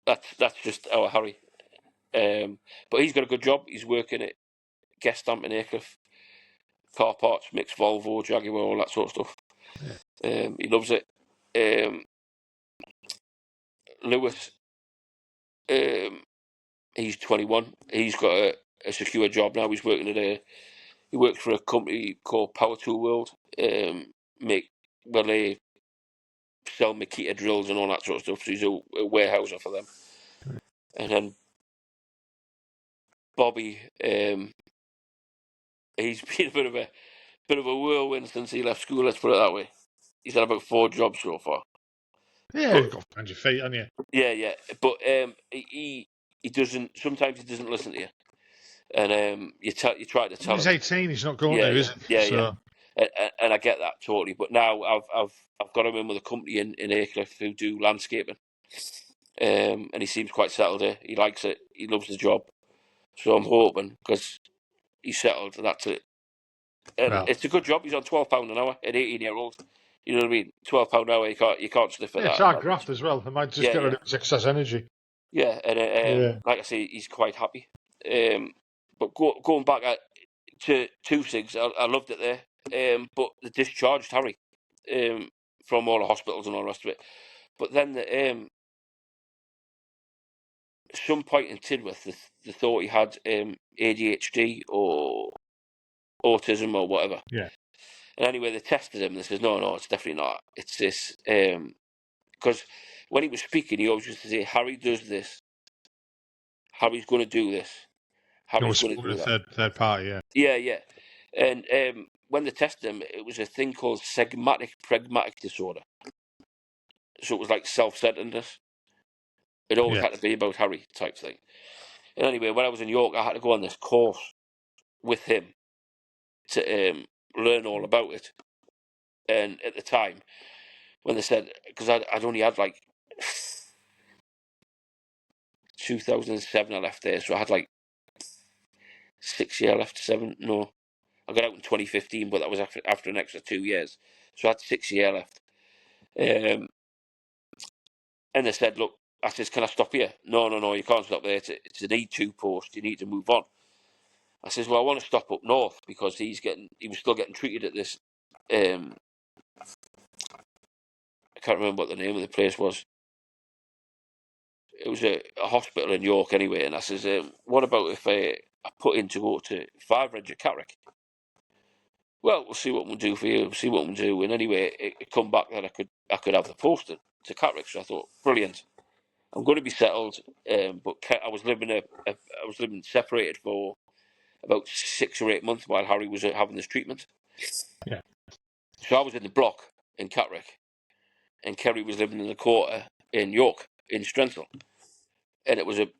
But that's just our Harry. But he's got a good job. He's working at Guest Stamp in Aycliffe. Car parts, mixed Volvo, Jaguar, all that sort of stuff. Yeah. He loves it. Lewis, he's 21. He's got a secure job now. He's working he works for a company called Power Tool World. They sell Makita drills and all that sort of stuff. So he's a warehouser for them. And then Bobby, he's been a bit of a whirlwind since he left school. Let's put it that way. He's had about 4 jobs so far. Yeah, you've got to find your feet, haven't you? Yeah. But he doesn't. Sometimes he doesn't listen to you, and you try to tell him. He's 18. He's not going to, is he? Yeah. And I get that totally. But now I've got him in with a company in Aycliffe who do landscaping, and he seems quite settled here. He likes it. He loves the job. So I'm hoping, because he's settled, that's it. And it's a good job. He's on £12 an hour at 18-year-old. You know what I mean? £12 an hour. You can't sniff at that. It's hard graft as well. They might just get rid of his excess energy. Yeah, and like I say, he's quite happy. But going back to Two Sigs, I loved it there. But they discharged Harry from all the hospitals and all the rest of it. But then some point in Tidworth, they thought he had ADHD or autism or whatever. Yeah. And anyway, they tested him and they says, no, it's definitely not. It's this. Because when he was speaking, he always used to say, "Harry does this. Harry's going to do this. Harry's going to do that." Third party, yeah. Yeah. And when they tested him, it was a thing called segmatic pragmatic disorder. So it was like self-centeredness. It always had to be about Harry type thing. And anyway, when I was in York, I had to go on this course with him to learn all about it. And at the time, when they said, because I'd only had like 2007 I left there, so I had like 6 years left. 7? No, I got out in 2015, but that was after an extra 2 years, so I had 6 years left. And they said, look, I says, can I stop here? No, you can't stop there. It's an E2 post. You need to move on. I says, well, I want to stop up north because he was still getting treated at this. I can't remember what the name of the place was. It was a hospital in York anyway. And I says, what about if I put in to go to 5 Reg at Carrick? Well, we'll see what we'll do for you. See what we'll do. And anyway, it come back that I could have the posting to Carrick. So I thought, brilliant. I'm going to be settled. But I was living separated for about 6 or 8 months while Harry was having this treatment. Yeah. So I was in the block in Catterick, and Kerry was living in the quarter in York, in Strensall. And it was a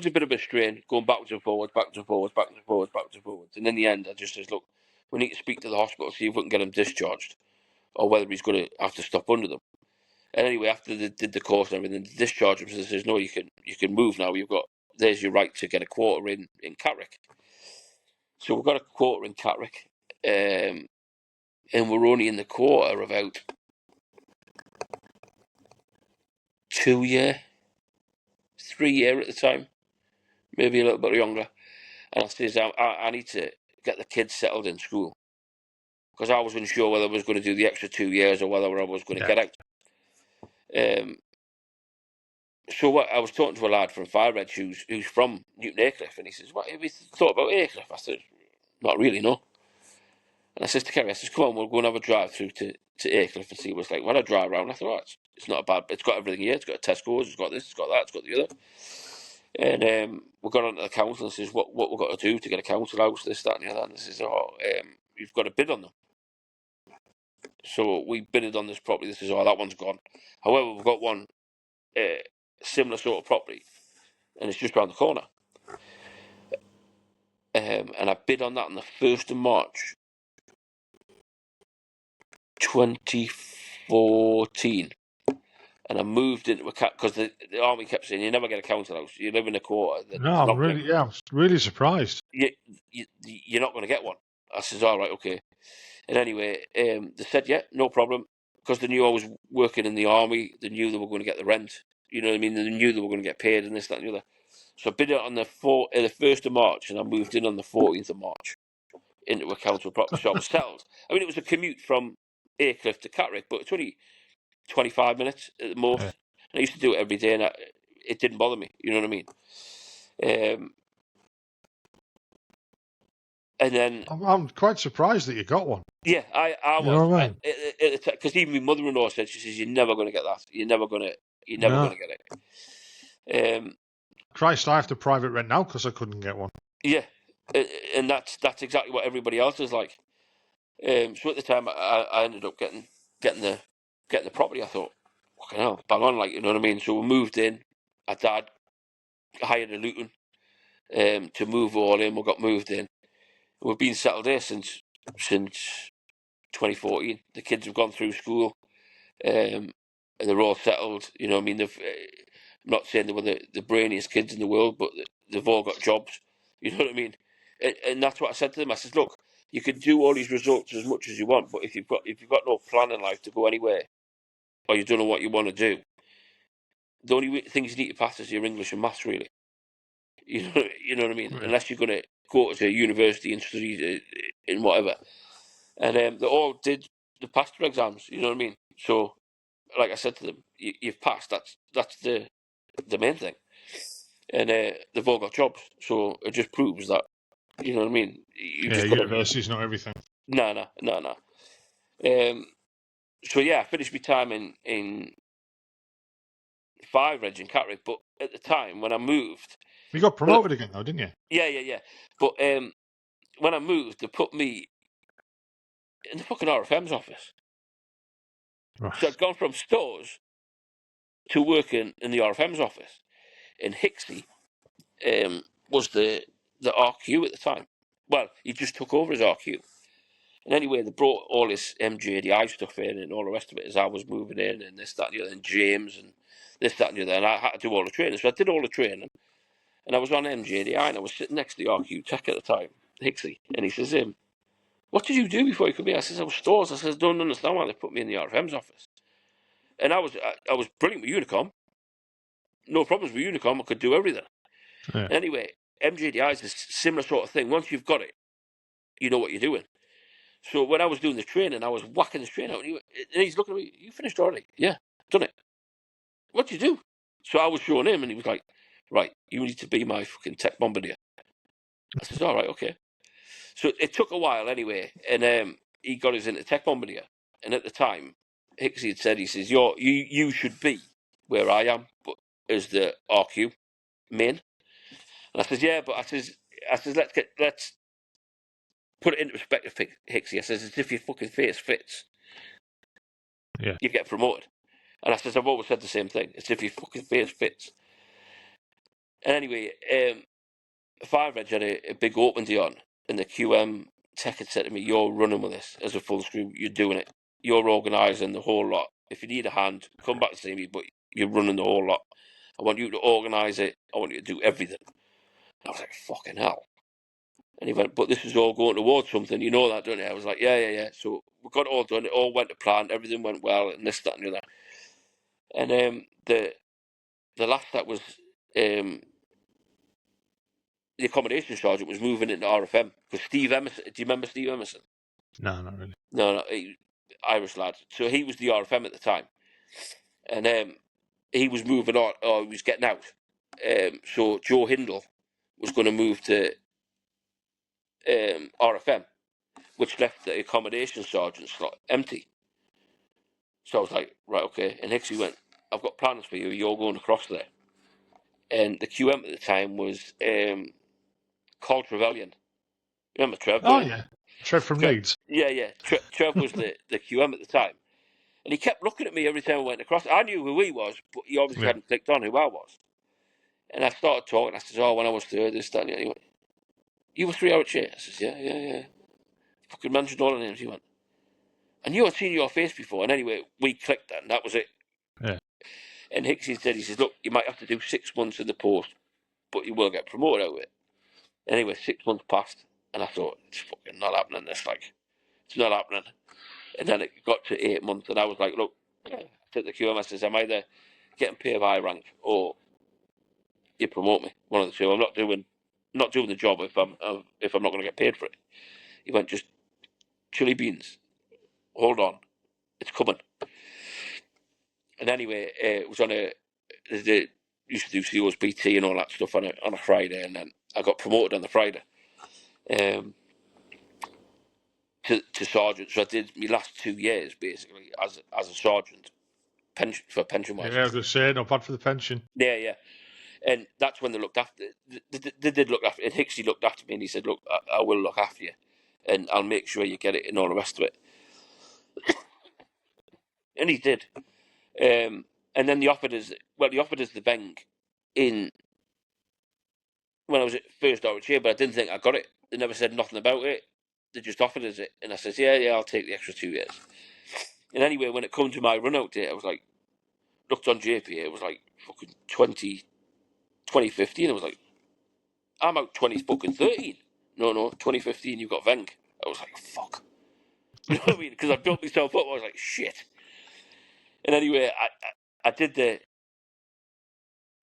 bit of a strain, going backwards and forwards, backwards and forwards, backwards and forwards, backwards and forwards. And in the end, I just says, look, we need to speak to the hospital, see if we can get him discharged, or whether he's going to have to stop under them. And anyway, after they did the course and everything, they discharged him. So they says, no, you can move now. There's your right to get a quarter in Catterick. So we've got a quarter in Catterick, and we're only in the quarter about 2 year, 3 year at the time, maybe a little bit younger. And I says, I need to get the kids settled in school because I was unsure whether I was going to do the extra 2 years or whether I was going to get out. So what I was talking to a lad from Fire Red who's from Newton Aycliffe, and he says, "What have you thought about Aycliffe?" I said, "Not really, no." And I says to Kerry, I says, "Come on, we'll go and have a drive through to Aycliffe and see what it's like." When I drive around, I thought, it's not a bad. It's got everything here. It's got a Tesco's. It's got this. It's got that. It's got the other. And we got onto the council and says, "What we've got to do to get a council house? This, that, and the other." And they says, "You've got to bid on them." So we bidded on this property. This is that one's gone. However, we've got one similar sort of property, and it's just around the corner. And I bid on that on the 1st of March 2014. And I moved into a because the army kept saying, you never get a council house. You live in a quarter. No, I'm really surprised. You're not going to get one. I says, all right, okay. And anyway, they said, yeah, no problem. Because they knew I was working in the army. They knew they were going to get the rent. You know what I mean? They knew they were going to get paid and this, that, and the other. So I bid it on the 1st of March, and I moved in on the 14th of March into a council property. So I was settled. I mean, it was a commute from Aycliffe to Catterick, but it's only 25 minutes at the most. Yeah. And I used to do it every day, and it didn't bother me. You know what I mean? And then I'm quite surprised that you got one. Yeah, I was. You know what I mean? Because even my mother-in-law said, she says, "You're never going to get that. You're never going to get it." Christ, I have to private rent now because I couldn't get one. Yeah, and that's exactly what everybody else is like. So at the time, I ended up getting the property. I thought, fucking hell, bang on, like, you know what I mean. So we moved in. Our dad hired a Luton to move all in. We got moved in. We've been settled here since 2014. The kids have gone through school, and they're all settled. You know what I mean? I'm not saying they were the brainiest kids in the world, but they've all got jobs. You know what I mean? And that's what I said to them. I said, look, you can do all these results as much as you want, but if you've got no plan in life to go anywhere, or you don't know what you want to do, the only things you need to pass is your English and maths, really. You know what I mean? Right. Unless you're going to go to university and study in whatever. And they all did the passed their exams. You know what I mean? So, like I said to them, you've passed. That's the main thing. And they've all got jobs. So it just proves that, you know what I mean? University's not everything. No. So yeah, I finished my time in 5 Reg in Catterick, but at the time when I moved, You got promoted again, though, didn't you? Yeah. But when I moved, they put me in the fucking RFM's office. Right. So I'd gone from stores to working in the RFM's office. And Hixie was the RQ at the time. Well, he just took over as RQ. And anyway, they brought all this MJDI stuff in and all the rest of it as I was moving in and this, that, and the other, and James. And this, that, and the other. And I had to do all the training. So I did all the training. And I was on MJDI, and I was sitting next to the RQ tech at the time, Hixie. And he says, what did you do before you come here? I says, I was stores. I says, I don't understand why they put me in the RFM's office. And I was brilliant with Unicom. No problems with Unicom. I could do everything. Yeah. Anyway, MJDI is a similar sort of thing. Once you've got it, you know what you're doing. So when I was doing the training, I was whacking the train out, and he's looking at me. You finished already? Yeah, done it. What do you do? So I was showing him, and he was like, right, you need to be my fucking tech bombardier. I says, all right, okay. So it took a while anyway, and he got us into tech bombardier. And at the time, Hixie had said, he says, you should be where I am, but as the RQ main. And I says, yeah, but I says let's put it into perspective, Hixie. I says, as if your fucking face fits, Yeah. you get promoted. And I says, I've always said the same thing. As if your fucking face fits. And anyway, 5 Reg had a big open day on, and the QM tech had said to me, you're running with this as a full screw, you're doing it. You're organising the whole lot. If you need a hand, come back to see me, but you're running the whole lot. I want you to organise it. I want you to do everything. And I was like, fucking hell. And he went, but this is all going towards something. You know that, don't you? I was like, yeah. So we got it all done. It all went to plan. Everything went well, and this, that, and the other. And the last that was the accommodation sergeant was moving into RFM because Steve Emerson. Do you remember Steve Emerson? No, not really. No, Irish lad. So he was the RFM at the time, and he was moving on, or he was getting out. So Joe Hindle was going to move to RFM, which left the accommodation sergeant slot empty. So I was like, right, okay. And Hixie went, I've got plans for you. You're going across there. And the QM at the time was Carl Trevelyan. Remember Trev? Oh, yeah. Trev from Leeds. Yeah. Trev was the QM at the time. And he kept looking at me every time I went across. I knew who he was, but he obviously hadn't clicked on who I was. And I started talking. I said, oh, when I was third, this, that, and the other. He went, you were 3 hour chair? I said, yeah. Fucking mentioned all the names. He went, I knew I'd seen your face before. And anyway, we clicked that, and that was it. Yeah. And Hixie said, he says, look, you might have to do 6 months in the post, but you will get promoted out of it. Anyway, 6 months passed, and I thought, it's fucking not happening, this, like, it's not happening. And then it got to 8 months, and I was like, look, I said to the QM, I says, I'm either getting paid by rank or you promote me, one of the two. I'm not doing the job if I'm not going to get paid for it. He went, just chili beans, hold on, it's coming. And anyway, it was on they used to do CO's BT and all that stuff on a Friday, and then I got promoted on the Friday to sergeant. So I did my last 2 years basically as a sergeant, pension wise. Yeah, I was going to say, not bad for the pension. Yeah. And that's when they looked after. They did look after. And Hixie looked after me, and he said, "Look, I will look after you, and I'll make sure you get it, and all the rest of it." And he did. And then they offered us the bank in when I was at first RHA, but I didn't think I got it. They never said nothing about it. They just offered us it, and I said, "Yeah, I'll take the extra 2 years." And anyway, when it come to my run out date, I was like, looked on JPA, it was like fucking 2015. I was like, I'm out 2013. No, 2015, you got Venk. I was like, fuck. You know what I mean? Because I built myself up. I was like, shit. And anyway, I did the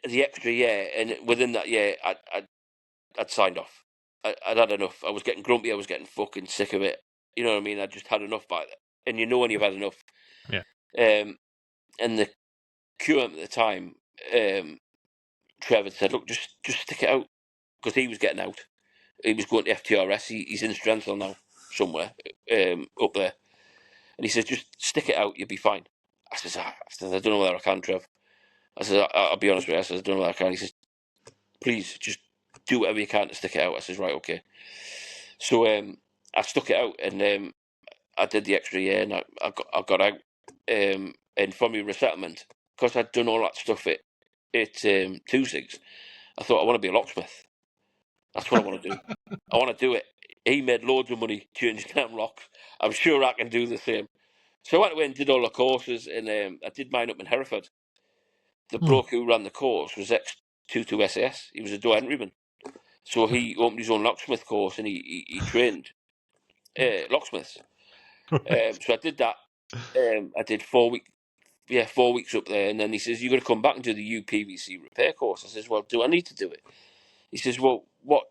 extra year, and within that year, I'd signed off. I'd had enough. I was getting grumpy. I was getting fucking sick of it. You know what I mean? I just had enough by that. And you know when you've had enough. Yeah. And the QM at the time, Trevor said, look, just stick it out. Because he was getting out. He was going to FTRS. He's in Strengthal now, somewhere up there. And he says, just stick it out, you'll be fine. I says, I don't know whether I can, Trev. I says, I'll be honest with you. I says, I don't know whether I can. He says, please, just do whatever you can to stick it out. I says, right, okay. So I stuck it out, and I did the extra year, and I got out. And from your resettlement, because I'd done all that stuff at 2-6, I thought, I want to be a locksmith. That's what I want to do. I want to do it. He made loads of money changing them locks. I'm sure I can do the same. So I went away and did all the courses, and I did mine up in Hereford. the bloke who ran the course was ex-22 SAS. He was a door entryman. So he opened his own locksmith course and he trained locksmiths. So I did that. I did 4 weeks up there, and then he says, "You're going to come back and do the UPVC repair course." I says, "Well, do I need to do it?" He says, "Well, what?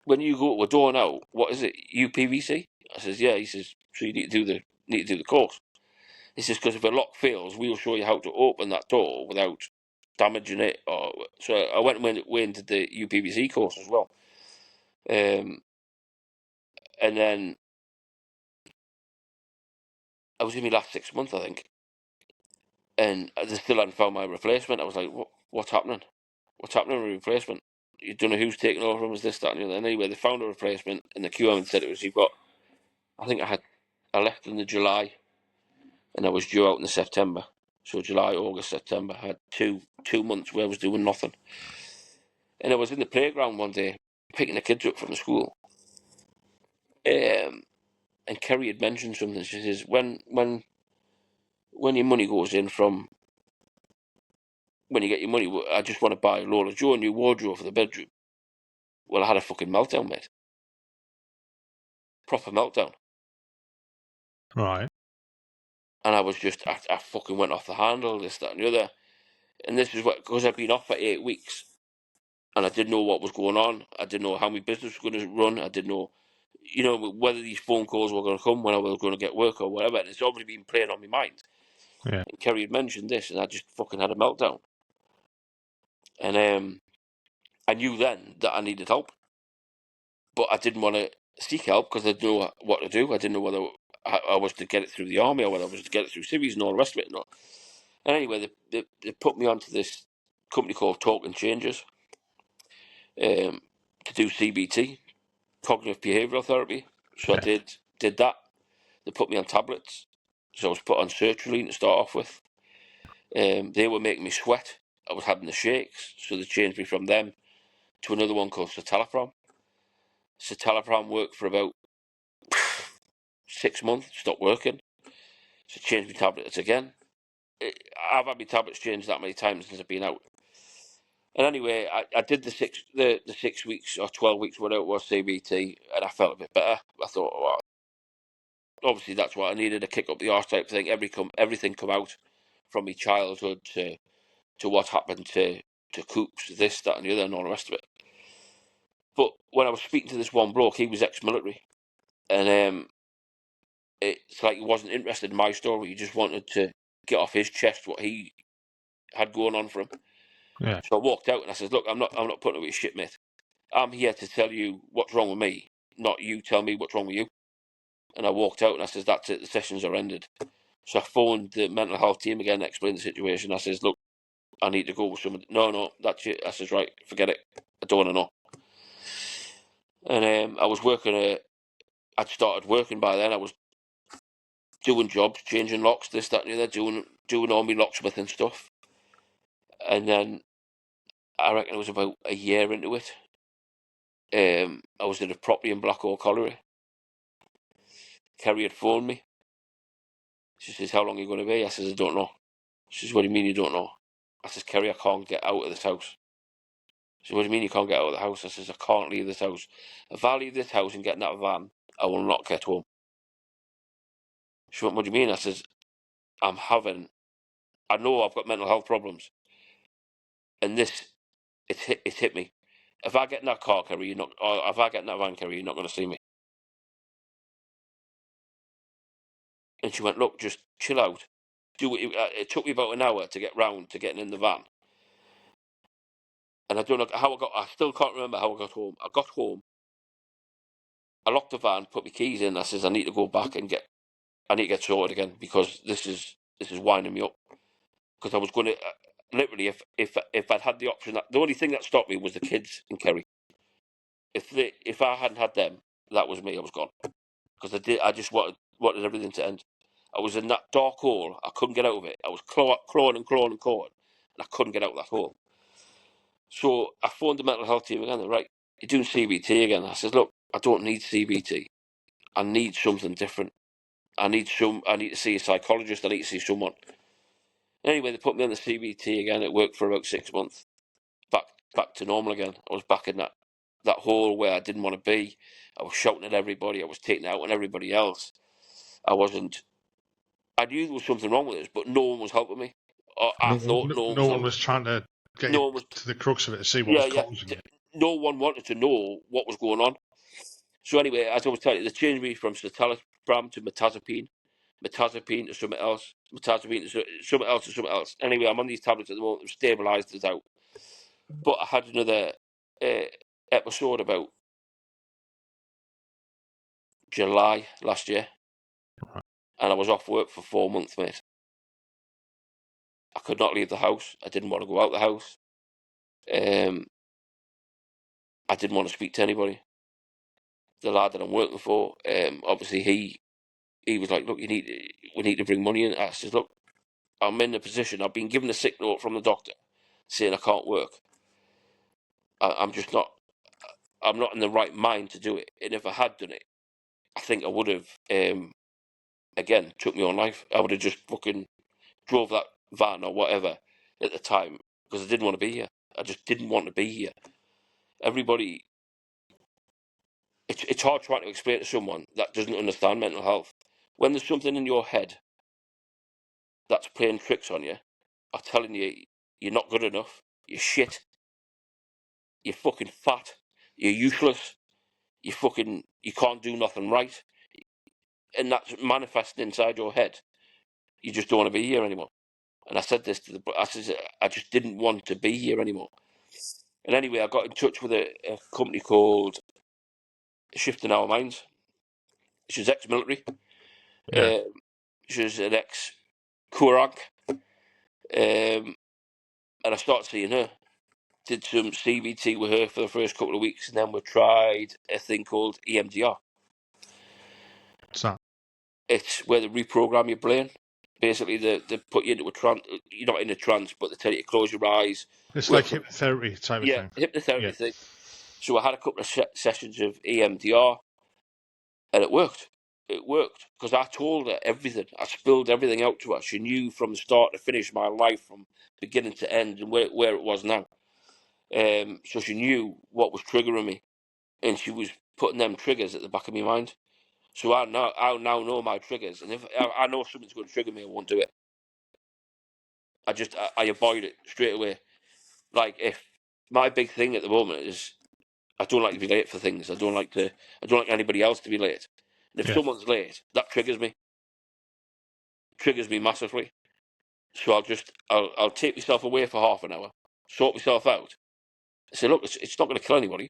When you go to a door now, what is it? UPVC?" I says, "Yeah." He says, "So you need to do the course." He says, "Because if a lock fails, we'll show you how to open that door without damaging it." So I went into the UPVC course as well, and then I was in my last 6 months, I think, and they still hadn't found my replacement. I was like, "What's happening? What's happening with replacement? You don't know who's taking over from us, this, that, and the other." And anyway, they found a replacement, and the QM said it was, "You've got." I think I left in the July, and I was due out in the September. So July, August, September, I had two months where I was doing nothing. And I was in the playground one day, picking the kids up from the school. And Kerry had mentioned something. She says, when your money goes in from, when you get your money, I just want to buy Lola Joe a new wardrobe for the bedroom. Well, I had a fucking meltdown, mate. Proper meltdown. Right. And I was just, I fucking went off the handle, this, that, and the other. And this is what, because I've been off for 8 weeks, and I didn't know what was going on. I didn't know how my business was going to run. I didn't know, whether these phone calls were going to come, when I was going to get work or whatever. And it's obviously been playing on my mind. Yeah. And Kerry had mentioned this, and I just fucking had a meltdown. And I knew then that I needed help, but I didn't want to seek help because I didn't know what to do. I didn't know whether I was to get it through the army or whether I was to get it through civvies and all the rest of it. And anyway, they put me onto this company called Talking Changes to do CBT, cognitive behavioural therapy. So I did that. They put me on tablets. So I was put on sertraline to start off with. They were making me sweat. I was having the shakes, so they changed me from them to another one called citalopram. Citalopram worked for about 6 months, stopped working. So changed my tablets again. I've had my tablets changed that many times since I've been out. And anyway, I did the 6 weeks or 12 weeks, whatever it was, CBT, and I felt a bit better. I thought, well, obviously that's what I needed, a kick up the arse type thing. Everything come out from my childhood to what happened to Coops, this, that, and the other, and all the rest of it. But when I was speaking to this one bloke, he was ex-military, and it's like he wasn't interested in my story. He just wanted to get off his chest what he had going on for him. Yeah. So I walked out and I said, "Look, I'm not putting up with your shit, mate. I'm here to tell you what's wrong with me, not you tell me what's wrong with you." And I walked out and I said, "That's it. The sessions are ended." So I phoned the mental health team again, explained the situation. I says, "Look, I need to go with someone." No, that's it. I says, "Right, forget it. I don't want to know." And I was working. I'd started working by then. I was doing jobs, changing locks, this, that, and the other, doing all my locksmith and stuff. And then I reckon it was about a year into it. I was in a property in Blackwall Colliery. Kerry had phoned me. She says, "How long are you going to be?" I says, "I don't know." She says, "What do you mean you don't know?" I says, "Kerry, I can't get out of this house." She says, "What do you mean you can't get out of the house?" I says, "I can't leave this house. If I leave this house and get in that van, I will not get home." She went, "What do you mean?" I says, I know I've got mental health problems. And it's hit me. If I get in that car, Kerry, or if I get in that van, Kerry, you're not going to see me. And she went, "Look, just chill out. It took me about an hour to get round to getting in the van. And I don't know how I still can't remember how I got home. I got home, I locked the van, put my keys in. I says, I need to go back and I need to get sorted again because this is winding me up. Because I was going to, literally, if I'd had the option, the only thing that stopped me was the kids and Kerry. If I hadn't had them, that was me. I was gone. Because I just wanted everything to end. I was in that dark hole. I couldn't get out of it. I was clawing, and I couldn't get out of that hole. So I phoned the mental health team again. They're right, "You're doing CBT again." I said, "Look, I don't need CBT. I need something different. I need to see a psychologist. I need to see someone." Anyway, they put me on the CBT again. It worked for about 6 months. Back to normal again. I was back in that hole where I didn't want to be. I was shouting at everybody. I was taking it out on everybody else. I knew there was something wrong with this, but no one was helping me. I thought no one was no one helping was trying to get No you one was. to the crux of it to see what was causing it. No one wanted to know what was going on. So anyway, as I was telling you, they changed me from citalopram to mirtazapine to something else, mirtazapine to something else to something else. Anyway, I'm on these tablets at the moment. They've stabilised it out. But I had another episode about July last year, and I was off work for 4 months, mate. I could not leave the house. I didn't want to go out the house. I didn't want to speak to anybody. The lad that I'm working for, obviously he was like, look, we need to bring money in. I said, look, I'm in a position. I've been given a sick note from the doctor saying I can't work. I'm just not. I'm not in the right mind to do it. And if I had done it, I think I would have. Again, took my own life. I would have just fucking drove that van or whatever at the time because I didn't want to be here. I just didn't want to be here. Everybody, it's hard trying to explain to someone that doesn't understand mental health. When there's something in your head that's playing tricks on you, are telling you you're not good enough, you're shit, you're fucking fat, you're useless, you can't do nothing right, and that's manifesting inside your head. You just don't want to be here anymore. And I said this to I said, I just didn't want to be here anymore. And anyway, I got in touch with a company called Shifting Our Minds. She was ex-military. Yeah. She was an ex-Kurag. And I started seeing her. Did some CBT with her for the first couple of weeks, and then we tried a thing called EMDR. What's that? It's where they reprogram your brain. Basically, they put you into a trance. You're not in a trance, but they tell you to close your eyes. It's like hypnotherapy type of thing. Hypnotherapy thing. So I had a couple of sessions of EMDR, and it worked. It worked because I told her everything. I spilled everything out to her. She knew from the start to finish my life, from beginning to end, and where it was now. So she knew what was triggering me, and she was putting them triggers at the back of my mind. So I now know my triggers, and if I know something's going to trigger me, I won't do it. I avoid it straight away. Like, if my big thing at the moment is I don't like to be late for things. I don't like anybody else to be late. And if someone's late, that triggers me. Triggers me massively. So I'll take myself away for half an hour, sort myself out. I say, look, it's not going to kill anybody.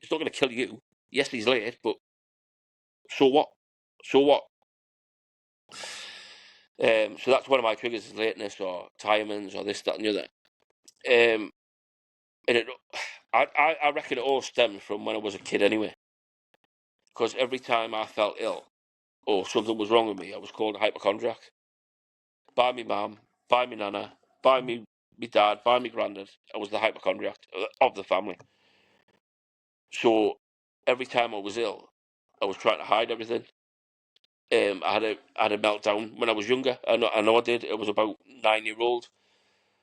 It's not going to kill you. Yes, he's late, but so what? So what? So that's one of my triggers: is lateness or timings or this, that, and the other. And I reckon it all stems from when I was a kid, anyway. Because every time I felt ill or something was wrong with me, I was called a hypochondriac. By me mum, by me nana, by me dad, by me granddad. I was the hypochondriac of the family. So every time I was ill, I was trying to hide everything. I had a meltdown when I was younger. I know I did. It was about 9-year-old.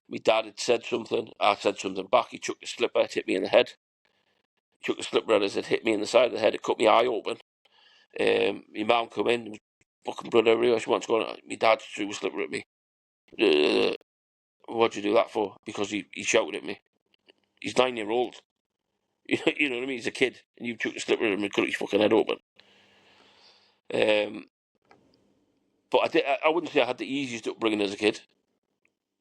My dad had said something. I said something back. He took the slipper, it hit me in the head. He took the slipper and it hit me in the side of the head. It cut my eye open. My mum come in. There was fucking blood everywhere. She wants to go. My dad threw a slipper at me. What'd you do that for? Because he shouted at me. He's 9-year-old. You know what I mean? He's a kid, and you took the slipper at him and cut his fucking head open. But I wouldn't say I had the easiest upbringing as a kid,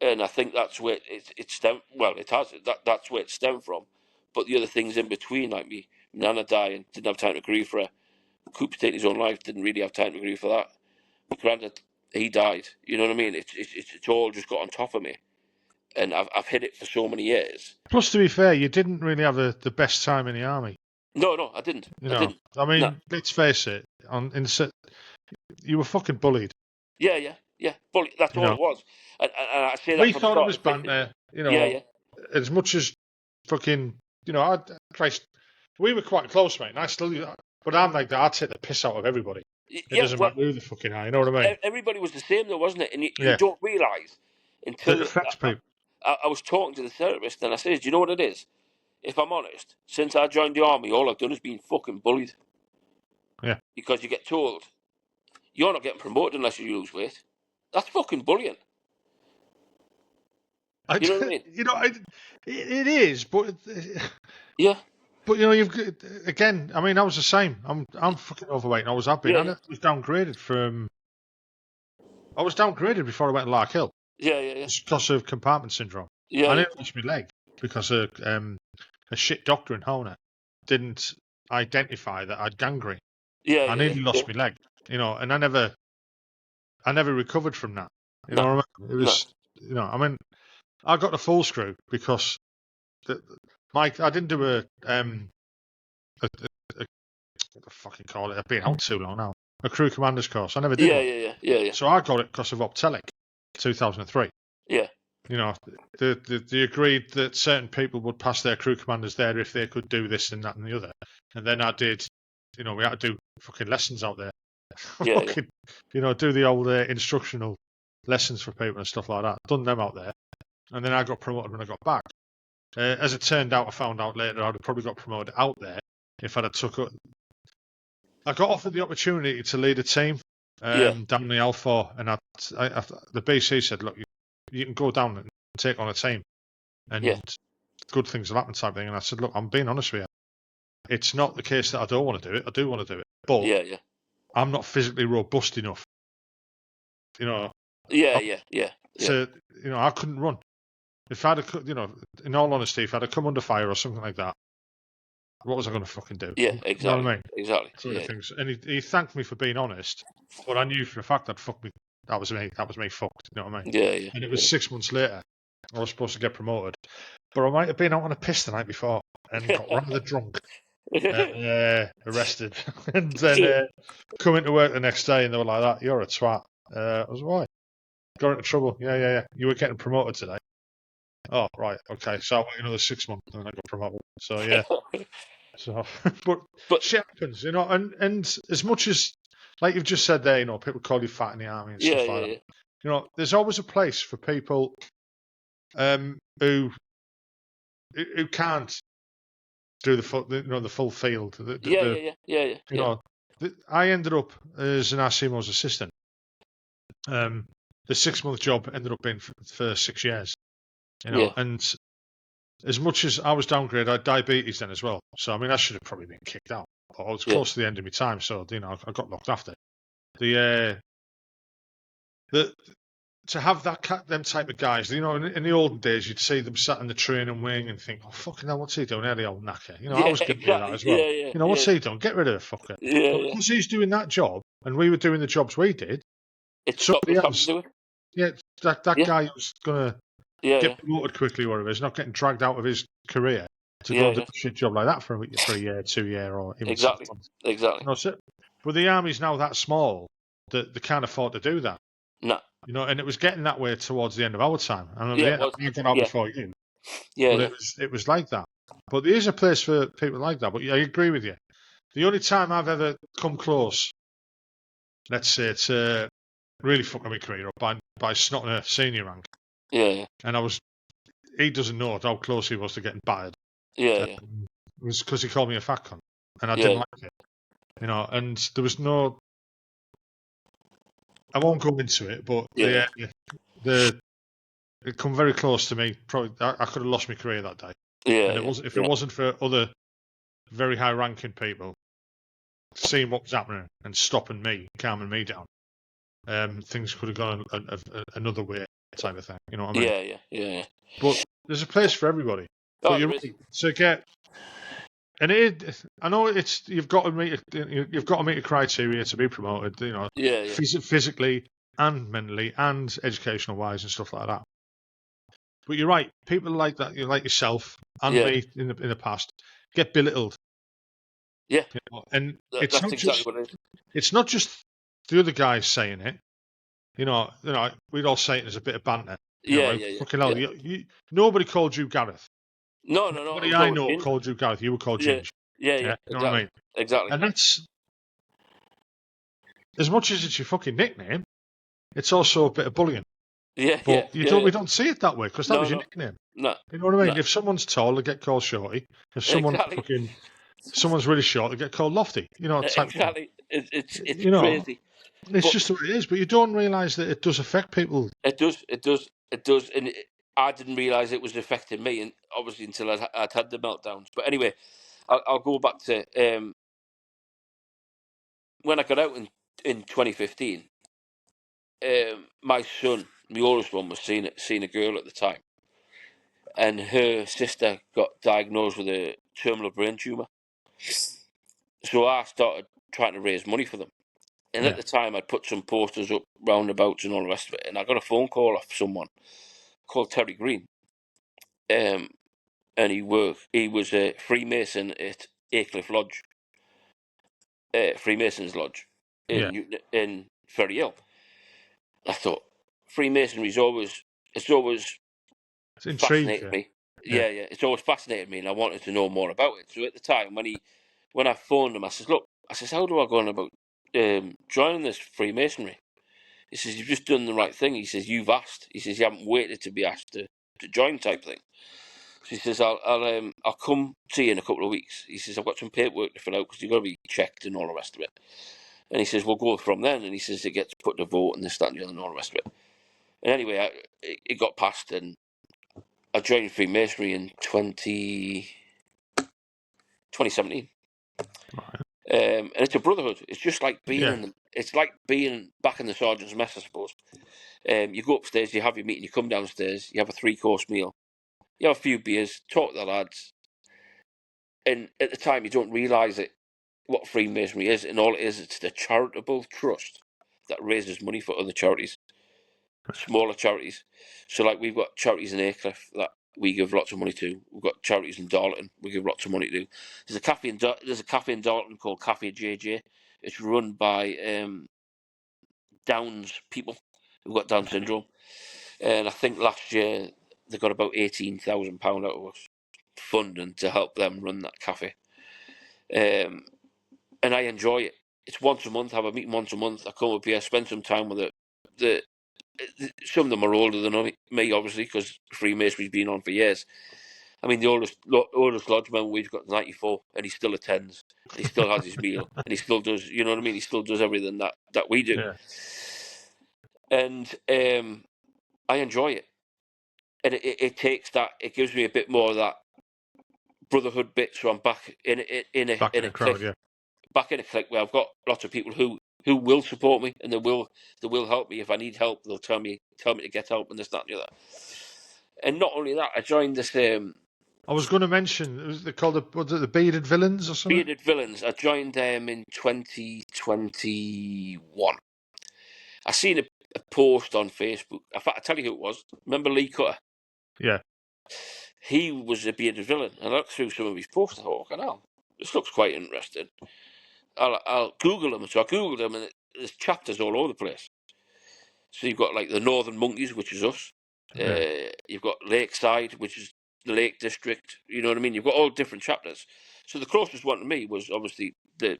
and I think that's where it stemmed. Well, it has. That's where it stemmed from. But the other things in between, like me nana dying, didn't have time to grieve for her. Cooper taking his own life, didn't really have time to grieve for that. My granddad, he died. You know what I mean? It's all just got on top of me, and I've hid it for so many years. Plus, to be fair, you didn't really have the best time in the army. No, I didn't. I mean, let's face it. You were fucking bullied. Yeah. Bully. That's all it was. And I say that. We thought it was banter. As much as fucking. Christ, we were quite close, mate. And I still, but I'm like that. I'd take the piss out of everybody. It doesn't matter who the fucking are. You know what I mean? Everybody was the same, though, wasn't it? And you don't realise until It affects people. I was talking to the therapist, and I said, "Do you know what it is? If I'm honest, since I joined the army, all I've done is been fucking bullied." Yeah. Because you get told you're not getting promoted unless you lose weight. That's fucking bullying. You know what I mean? It is, but Yeah. But you've again. I mean, I was the same. I'm fucking overweight, and I was happy. Yeah, I was downgraded from. I was downgraded before I went to Lark Hill. Yeah. Just because of compartment syndrome. Yeah. I nearly lost my leg because a shit doctor in Hona didn't identify that I'd gangrene. Yeah. I nearly lost my leg. And I never recovered from that. You know what I mean? It was. I mean, I got the full screw because I didn't do a what the fucking call it? I've been out too long now. A crew commander's course. I never did one. Yeah. So I got it because of Optelic, 2003. Yeah. They agreed that certain people would pass their crew commanders there if they could do this and that and the other. And then I did. We had to do fucking lessons out there. Fucking, do the old instructional lessons for people and stuff like that. Done them out there. And then I got promoted when I got back. As it turned out, I found out later I'd have probably got promoted out there if I'd have took it. I got offered the opportunity to lead a team down the L4, and the BC said, "Look, you can go down and take on a team, and good things will happen," type thing. And I said, "Look, I'm being honest with you. It's not the case that I don't want to do it. I do want to do it, but I'm not physically robust enough. Yeah. So I couldn't run. If I'd have, in all honesty, if I'd have come under fire or something like that, what was I going to fucking do? Yeah, exactly. You know what I mean? Exactly. Sort of things. And he thanked me for being honest, but I knew for a fact that fuck me. That was me. That was me fucked. You know what I mean? Yeah. And it was 6 months later. I was supposed to get promoted, but I might have been out on a piss the night before and got rather drunk, arrested, and then come into work the next day and they were like, "That you're a twat." I was why? Got into trouble. Yeah. You were getting promoted today. Oh, right, okay. So I wait another 6 months and I got promoted. So yeah. But shit happens, and as much as, like you've just said there, people call you fat in the army and stuff like that. There's always a place for people who can't do the full field. I ended up as an RCMO's assistant. The 6 month job ended up being for 6 years. And as much as I was downgraded, I had diabetes then as well. So I mean, I should have probably been kicked out. But I was close to the end of my time, so I got looked after. To have them type of guys, in the olden days, you'd see them sat in the training wing and think, "Oh fucking hell, what's he doing? The old knacker." I was getting that as well. What's he doing? Get rid of the fucker. But because he's doing that job, and we were doing the jobs we did, somebody else. Yeah, that guy who's gonna get promoted quickly, whatever, is not getting dragged out of his career to go and do a shit job like that for a year, 2 year, or even 6 months. Exactly. But the army's now that small that they can't afford to do that. No. And it was getting that way towards the end of our time. I remember you got out before you. But it was like that. But there is a place for people like that. But I agree with you. The only time I've ever come close, let's say, to really fucking my career up by snotting a senior rank. Yeah. And he doesn't know how close he was to getting battered. It was because he called me a fat cunt. And I didn't like it. And there was no... I won't go into it, but it come very close to me. Probably, I could have lost my career that day. And it wasn't for other very high-ranking people seeing what was happening and stopping me, calming me down, things could have gone another way, type of thing. You know what I mean? Yeah. But there's a place for everybody. But you're right to get. And I know you've got to meet a criteria to be promoted. Physically and mentally and educational wise and stuff like that. But you're right. People like that, like yourself and me in the past, get belittled. Yeah. And that's exactly what it is. It's not just the other guys saying it. We'd all say it as a bit of banter. Fucking hell, nobody called you Gareth. No. Nobody I know called you Gareth. You were called Ginge. Yeah. You know what I mean? Exactly. And that's, as much as it's your fucking nickname, it's also a bit of bullying. Yeah, But yeah. we don't see it that way because that was your nickname. No. You know what I mean? No. If someone's tall, they get called Shorty. If Exactly. someone's really short, they get called Lofty. You know, type thing. Exactly. It's You know, crazy. it's But just the way it is. But you don't realise that it does affect people. it does, and I didn't realise it was affecting me, and obviously until I'd had the meltdowns. But anyway, I'll go back to when I got out in 2015. My son, my oldest one, was seeing a girl at the time, and her sister got diagnosed with a terminal brain tumour. So I started trying to raise money for them. And at the time, I'd put some posters up, roundabouts, and all the rest of it. And I got a phone call off someone called Terry Green, and he was a Freemason at Aycliffe Lodge, Freemasons Lodge in Ferry Hill. I thought Freemasonry's it's always It's intrigued. fascinated me. Yeah, it's always fascinated me, and I wanted to know more about it. So at the time, when I phoned him, I says, "Look," I says, "how do I go on about joining this Freemasonry?" He says, "You've just done the right thing." He says, "You've asked." He says, "You haven't waited to be asked to join," type thing. So he says, I'll come see you in a couple of weeks." He says, "I've got some paperwork to fill out because you've got to be checked and all the rest of it." And he says, "We'll go from then." And he says, "It gets put to vote and this, that, and the other, and all the rest of it." And anyway, it got passed, and I joined Freemasonry in 2017. Right. And it's a brotherhood. It's just like being it's like being back in the sergeant's mess, I suppose. You go upstairs, you have your meeting, you come downstairs, you have a 3-course meal, you have a few beers, talk to the lads, and at the time you don't realise it, what Freemasonry is, and all it is, it's the charitable trust that raises money for other charities, smaller charities. So like we've got charities in Aycliffe that we give lots of money to. We've got charities in Darlington we give lots of money to. There's a cafe in Darlington called Cafe JJ. It's run by Downs people who've got Down syndrome, and I think last year they got about £18,000 out of us funding to help them run that cafe. And I enjoy it. It's once a month. I have a meeting once a month. I come up here, spend some time with it. Some of them are older than me, obviously, because Freemasonry's been on for years. I mean, the oldest lodge member we've got 94, and he still attends, and he still has his meal, and he still does. You know what I mean? He still does everything that we do, and I enjoy it. And it takes that. It gives me a bit more of that brotherhood bit. So I'm back in a crowd, clique, back in a clique where I've got lots of people who will support me, and they will help me if I need help. They'll tell me to get help, and this, that, and the other. And not only that, I joined this. I was going to mention, they called the Bearded Villains or something? Bearded Villains. I joined them in 2021. I seen a post on Facebook. In fact, I tell you who it was. Remember Lee Cutter? Yeah. He was a bearded villain. And I looked through some of his posts. I thought, "Oh, this looks quite interesting. I'll Google him." So I Googled him, and there's chapters all over the place. So you've got like the Northern Monkeys, which is us. You've got Lakeside, which is the Lake District. You know what I mean? You've got all different chapters. So the closest one to me was obviously the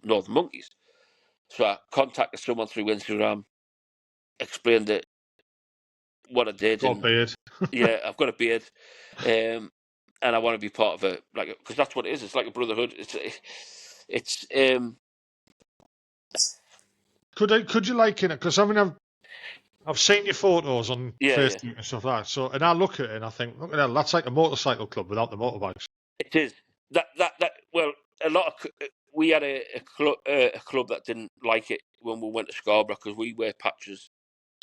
Northern Monkeys. So I contacted someone through Instagram, explained it, what I did, Got a and beard. yeah, I've got a beard, and I want to be part of it, like, because that's what it is. It's like a brotherhood. It's Could you liken it? Because I mean, I've seen your photos on Facebook and stuff like that. So, and I look at it and I think, look at that, that's like a motorcycle club without the motorbikes. It is that. Well, a lot of we had a club that didn't like it when we went to Scarborough because we wear patches,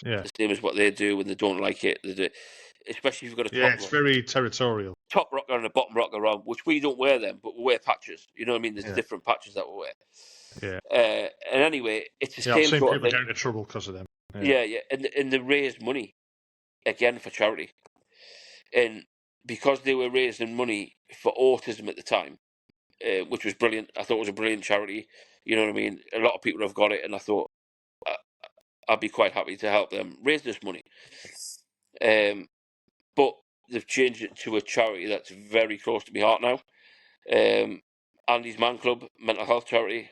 Yeah. the same as what they do when they don't like it. They do, especially if you've got a top it's very territorial. Top rocker and a bottom rocker on, which we don't wear them, but we wear patches. You know what I mean? There's different patches that we wear. Yeah. And anyway, it's the same I've seen sort people of thing. get into trouble because of them. Yeah. And they raised money again for charity, and because they were raising money for autism at the time, which was brilliant. I thought it was a brilliant charity. You know what I mean? A lot of people have got it, and I thought I'd be quite happy to help them raise this money. But they've changed it to a charity that's very close to my heart now. Andy's Man Club, mental health charity.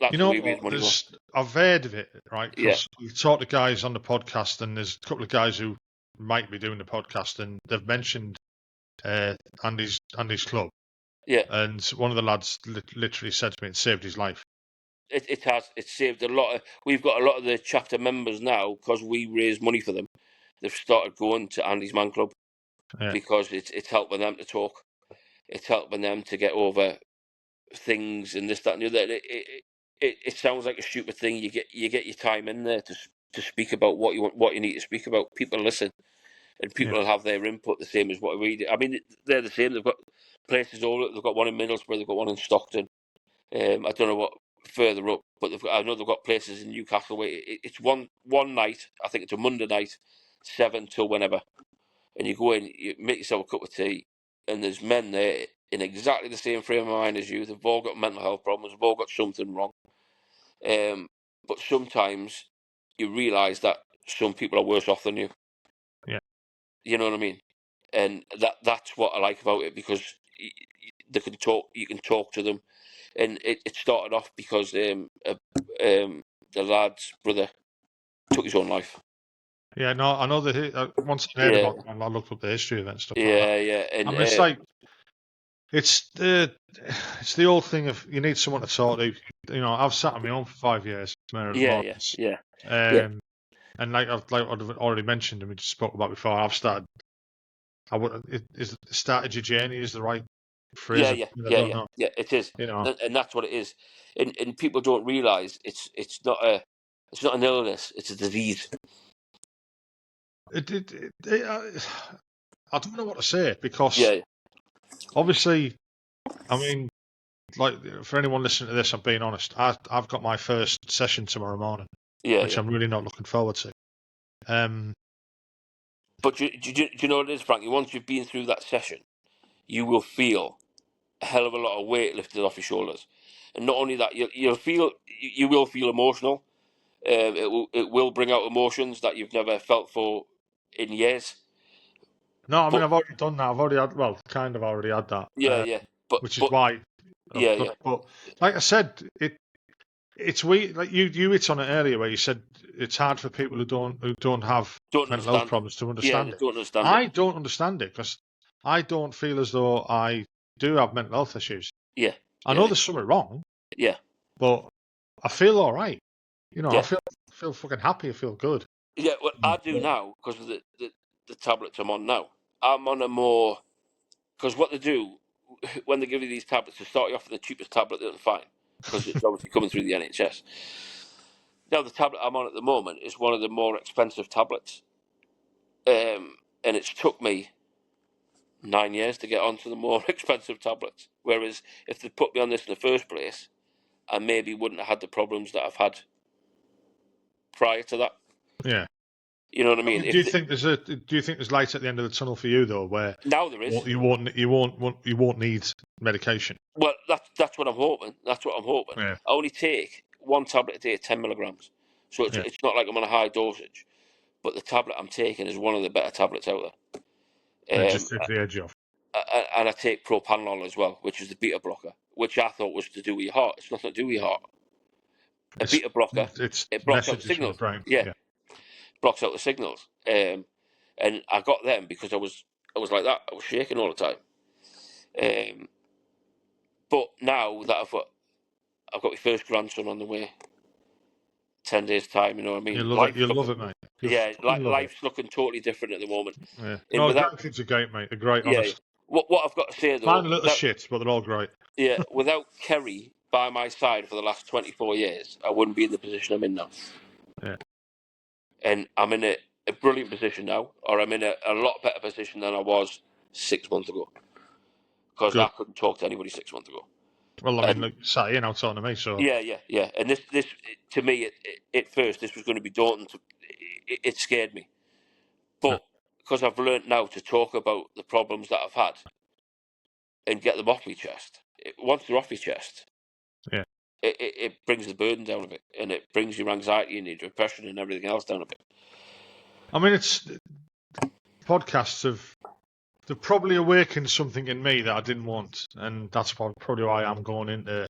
That's You what know we raise what? money for. I've heard of it, right? Yeah, Because we've talked to guys on the podcast, and there's a couple of guys who might be doing the podcast, and they've mentioned Andy's club, yeah. and one of the lads literally said to me, it saved his life. It has. It's saved a lot of. We've got a lot of the chapter members now because we raise money for them. They've started going to Andy's Man Club because it's helping them to talk. It's helping them to get over things and this, that, and the other. It sounds like a stupid thing. You get your time in there to speak about what you want, what you need to speak about. People listen, and people will have their input the same as what we do. I mean, they're the same. They've got places all. They've got one in Middlesbrough. They've got one in Stockton. I don't know what further up, but I know they've got places in Newcastle where it's one night. I think it's a Monday night, 7 till whenever, and you go in, you make yourself a cup of tea, and there's men there in exactly the same frame of mind as you. They've all got mental health problems. They've all got something wrong. But sometimes you realise that some people are worse off than you. Yeah. You know what I mean? And that's what I like about it, because they can talk. You can talk to them. And it started off because the lad's brother took his own life. Yeah, no, I know that once I heard about it, I looked up the history of it and stuff like that. Yeah. And I mean, it's like it's the old thing of you need someone to talk to. You know, I've sat on my own for 5 years, more or less. yeah. And like I've already mentioned, and we just spoke about before, I've started. Started your journey is the right phrase. I don't know. Yeah. It is, You know, and that's what it is. And people don't realise it's not an illness; it's a disease. I don't know what to say because obviously, I mean, like for anyone listening to this, I'm being honest. I've got my first session tomorrow morning, which I'm really not looking forward to. But do you know what it is, Frankie? Once you've been through that session, you will feel a hell of a lot of weight lifted off your shoulders, and not only that, you will feel emotional. It will bring out emotions that you've never felt for in years. No, I mean I've already done that. I've already had, well, kind of already had that. Which is why I've got. But like I said, it's weird. Like you hit on it earlier where you said it's hard for people who don't have mental health problems to understand it. Don't understand I don't understand it because I don't feel as though I do have mental health issues. I know there's something wrong. But I feel all right. You know, I feel fucking happy. I feel good. Yeah, well, I do now because of the tablets I'm on now. I'm on a more, because what they do when they give you these tablets, they start you off with the cheapest tablet that they find, because it's obviously coming through the NHS. Now the tablet I'm on at the moment is one of the more expensive tablets, and it's took me 9 years to get onto the more expensive tablets. Whereas if they put me on this in the first place, I maybe wouldn't have had the problems that I've had prior to that. Yeah. You know what I mean? Do you think there's light at the end of the tunnel for you though, where now there is? You won't need medication. Well, that's what I'm hoping. That's what I'm hoping. Yeah. I only take one tablet a day, 10 milligrams, so it's not like I'm on a high dosage. But the tablet I'm taking is one of the better tablets out there. It just takes the edge off. And I take propanolol as well, which is the beta blocker, which I thought was to do with your heart. It's nothing to do with your heart. A beta blocker, it blocks out the signals. Blocks out the signals. And I got them because I was like that. I was shaking all the time. But now that I've got my first grandson on the way, 10 days time, you know what I mean? You'll love it, mate. Life's looking totally different at the moment. Yeah. No, grandkids are great, mate. They're great, honest. What I've got to say though, Find a little shit, but they're all great. Yeah, without Kerry by my side for the last 24 years, I wouldn't be in the position I'm in now. Yeah. And I'm in a brilliant position now, or I'm in a lot better position than I was 6 months ago. Because I couldn't talk to anybody 6 months ago. Well, I mean, look, sat here now talking to me, so... Yeah. And this to me, at first, this was going to be daunting. It scared me. But because I've learnt now to talk about the problems that I've had and get them off my chest, once they're off your chest, it brings the burden down a bit, and it brings your anxiety and your depression and everything else down a bit. I mean, podcasts they've probably awakened something in me that I didn't want, and that's probably why I'm going into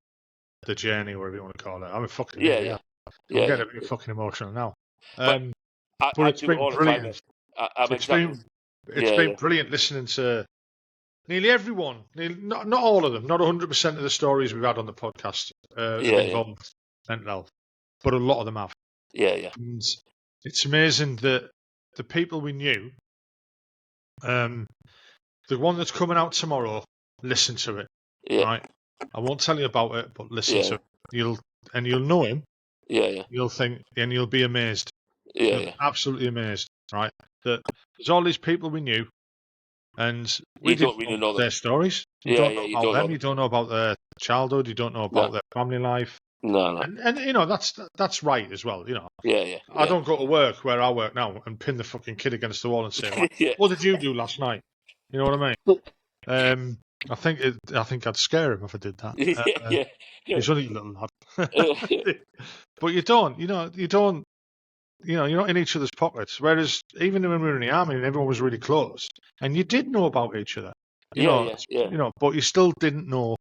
journey, or whatever you want to call it. I'm a fucking Yeah, yeah. yeah, I'm yeah. getting a bit fucking emotional now. But But I it's do it been all the time. brilliant. I'm It's exactly. been brilliant listening to nearly everyone. Not all of them, not 100% of the stories we've had on the podcast have involved mental health, but a lot of them have. Yeah. And it's amazing that the people we knew, the one that's coming out tomorrow, listen to it. Yeah. Right? I won't tell you about it, but listen Yeah. to it. You'll know him. Yeah. You'll think, and you'll be amazed. Yeah. You'll be absolutely amazed, right? That there's all these people we knew, and we You didn't don't really know know them. their stories. You Yeah, don't know you about don't know them. them. You don't know about their childhood. You don't know about No. their family life. No. And you know that's right as well. You know, Yeah. I don't go to work where I work now and pin the fucking kid against the wall and say, right, Yeah. what did you do last night? You know what I mean? I think I'd scare him if I did that. Yeah. He's only a little lad. Yeah. But you don't. You're not in each other's pockets. Whereas even when we were in the army and everyone was really close, and you did know about each other, Yeah. but you still didn't know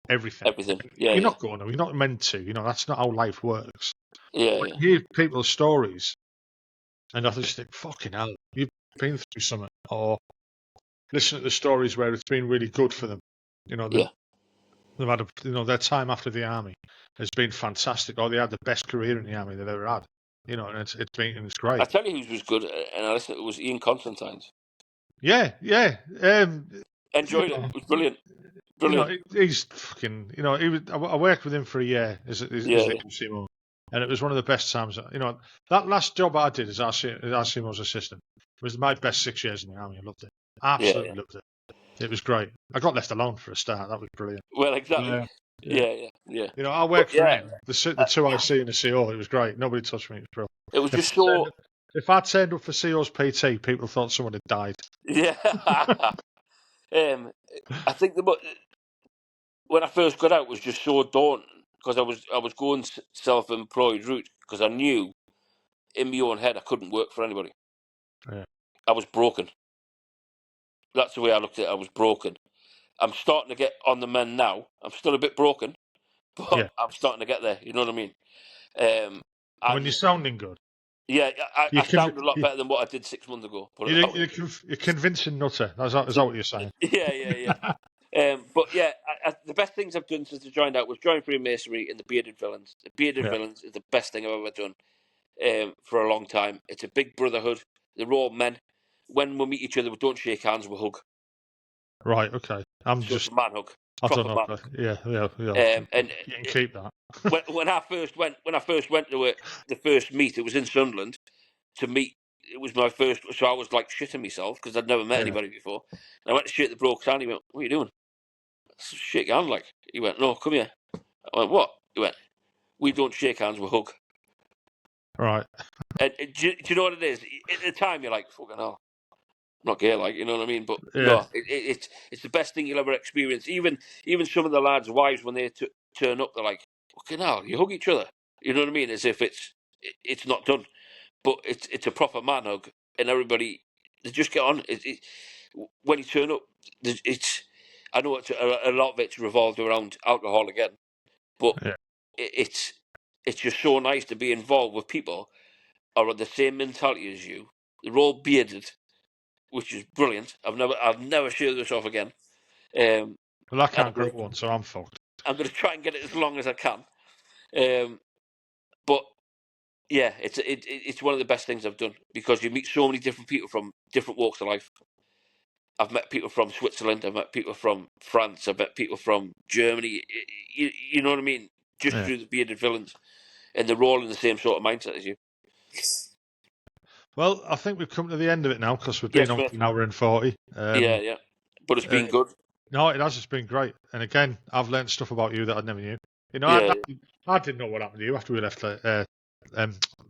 everything. Everything. Yeah. You're not going to. You're not meant to. That's not how life works. Yeah. But you hear people's stories, and I just think, fucking hell, you've been through something, or listen to the stories where it's been really good for them. Yeah. They've had their time after the army has been fantastic, or they had the best career in the army they've ever had. And it's great. I tell you who was good, and I listened. It was Ian Constantine's. Yeah. Enjoyed it. It was brilliant. Brilliant. He's fucking. I worked with him for a year as the RCMO, and it was one of the best times. That last job I did as RCMO's assistant was my best 6 years in the army. I loved it. Absolutely loved it. It was great. I got left alone for a start. That was brilliant. Well, exactly. Yeah. I worked for him. The two IC and the CO. It was great. Nobody touched me. It was brilliant. It was just so. If I turned up for CO's PT, people thought someone had died. Yeah. I think when I first got out was just so daunting because I was going self-employed route because I knew in my own head I couldn't work for anybody. Yeah. I was broken. That's the way I looked at it. I was broken. I'm starting to get on the mend now. I'm still a bit broken, but I'm starting to get there. You know what I mean? When you're sounding good. Yeah, I sound a lot better than what I did 6 months ago. You're convincing nutter. Is that what you're saying? Yeah. But yeah, the best things I've done since I joined out was join Freemasonry and the Bearded Villains. The Bearded Villains is the best thing I've ever done for a long time. It's a big brotherhood. They're all men. When we meet each other, we don't shake hands, we hug. Right, okay. It's a man hug. I don't Proper know. man. Yeah. And you can keep that. when I first went to it, the first meet, it was in Sunderland to meet. It was my first, so I was like shitting myself because I'd never met anybody before. And I went to shake the bloke's hand. He went, "What are you doing?" Shake your hand, like. He went, "No, come here." I went, "What?" He went, "We don't shake hands, we hug." Right. And do you know what it is? At the time, you're like, "Fucking hell, I'm not gay," like, you know what I mean? But no, it's the best thing you'll ever experience. Even some of the lads' wives, when they turn up, they're like, "Fucking hell, you hug each other." You know what I mean? As if it's not done, but it's a proper man hug, and everybody they just get on. When you turn up, I know a lot of it's revolved around alcohol again, but it's just so nice to be involved with people who are of the same mentality as you. They're all bearded, which is brilliant. I'll never share this off again. Well, I can't grow one, so I'm fucked. I'm going to try and get it as long as I can. But yeah, it's one of the best things I've done because you meet so many different people from different walks of life. I've met people from Switzerland. I've met people from France. I've met people from Germany. You know what I mean? Just through the Bearded Villains, and they're all in the same sort of mindset as you. Well, I think we've come to the end of it now because we've been on for an hour and 40. Yeah. But it's been good. No, it has. It's been great. And again, I've learned stuff about you that I never knew. I didn't know what happened to you after we left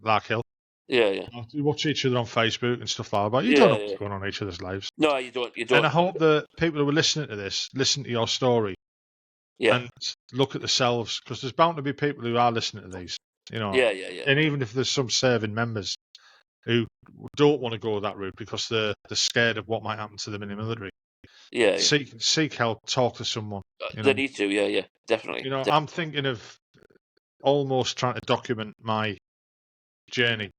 Larkhill. Yeah. We watch each other on Facebook and stuff like that. But you don't know what's going on in each other's lives. No, you don't. And I hope that people who are listening to this listen to your story. And look at themselves because there's bound to be people who are listening to these. Yeah. And even if there's some serving members who don't want to go that route because they're scared of what might happen to them in the military. Yeah. seek help, talk to someone. They need to. Yeah. Definitely. I'm thinking of almost trying to document my journey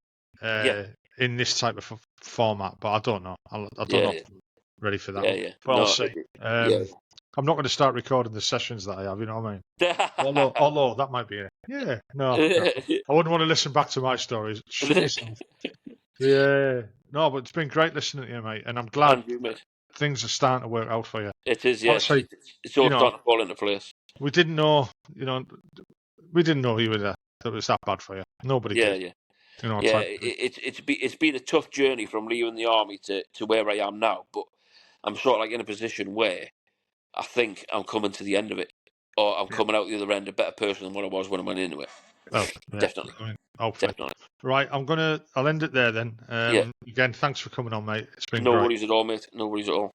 in this type of format, but I don't know. I don't know if I'm ready for that. Yeah. But I'll see. I'm not going to start recording the sessions that I have. You know what I mean? Although that might be it. Yeah. No. I wouldn't want to listen back to my stories. Shit yourself. Yeah. No, but it's been great listening to you, mate, and I'm glad things are starting to work out for you. It is, yes. It's all starting to fall into place. We didn't know, we didn't know you were there. That it was that bad for you. Nobody did. Yeah. It's been a tough journey from leaving the army to where I am now, but I'm sort of like in a position where I think I'm coming to the end of it, or I'm coming out the other end a better person than what I was when I went into it. Well, definitely. Hopefully. Definitely. Right, I'll end it there then. Again, thanks for coming on, mate. It's been no great. worries at all, mate. No worries at all.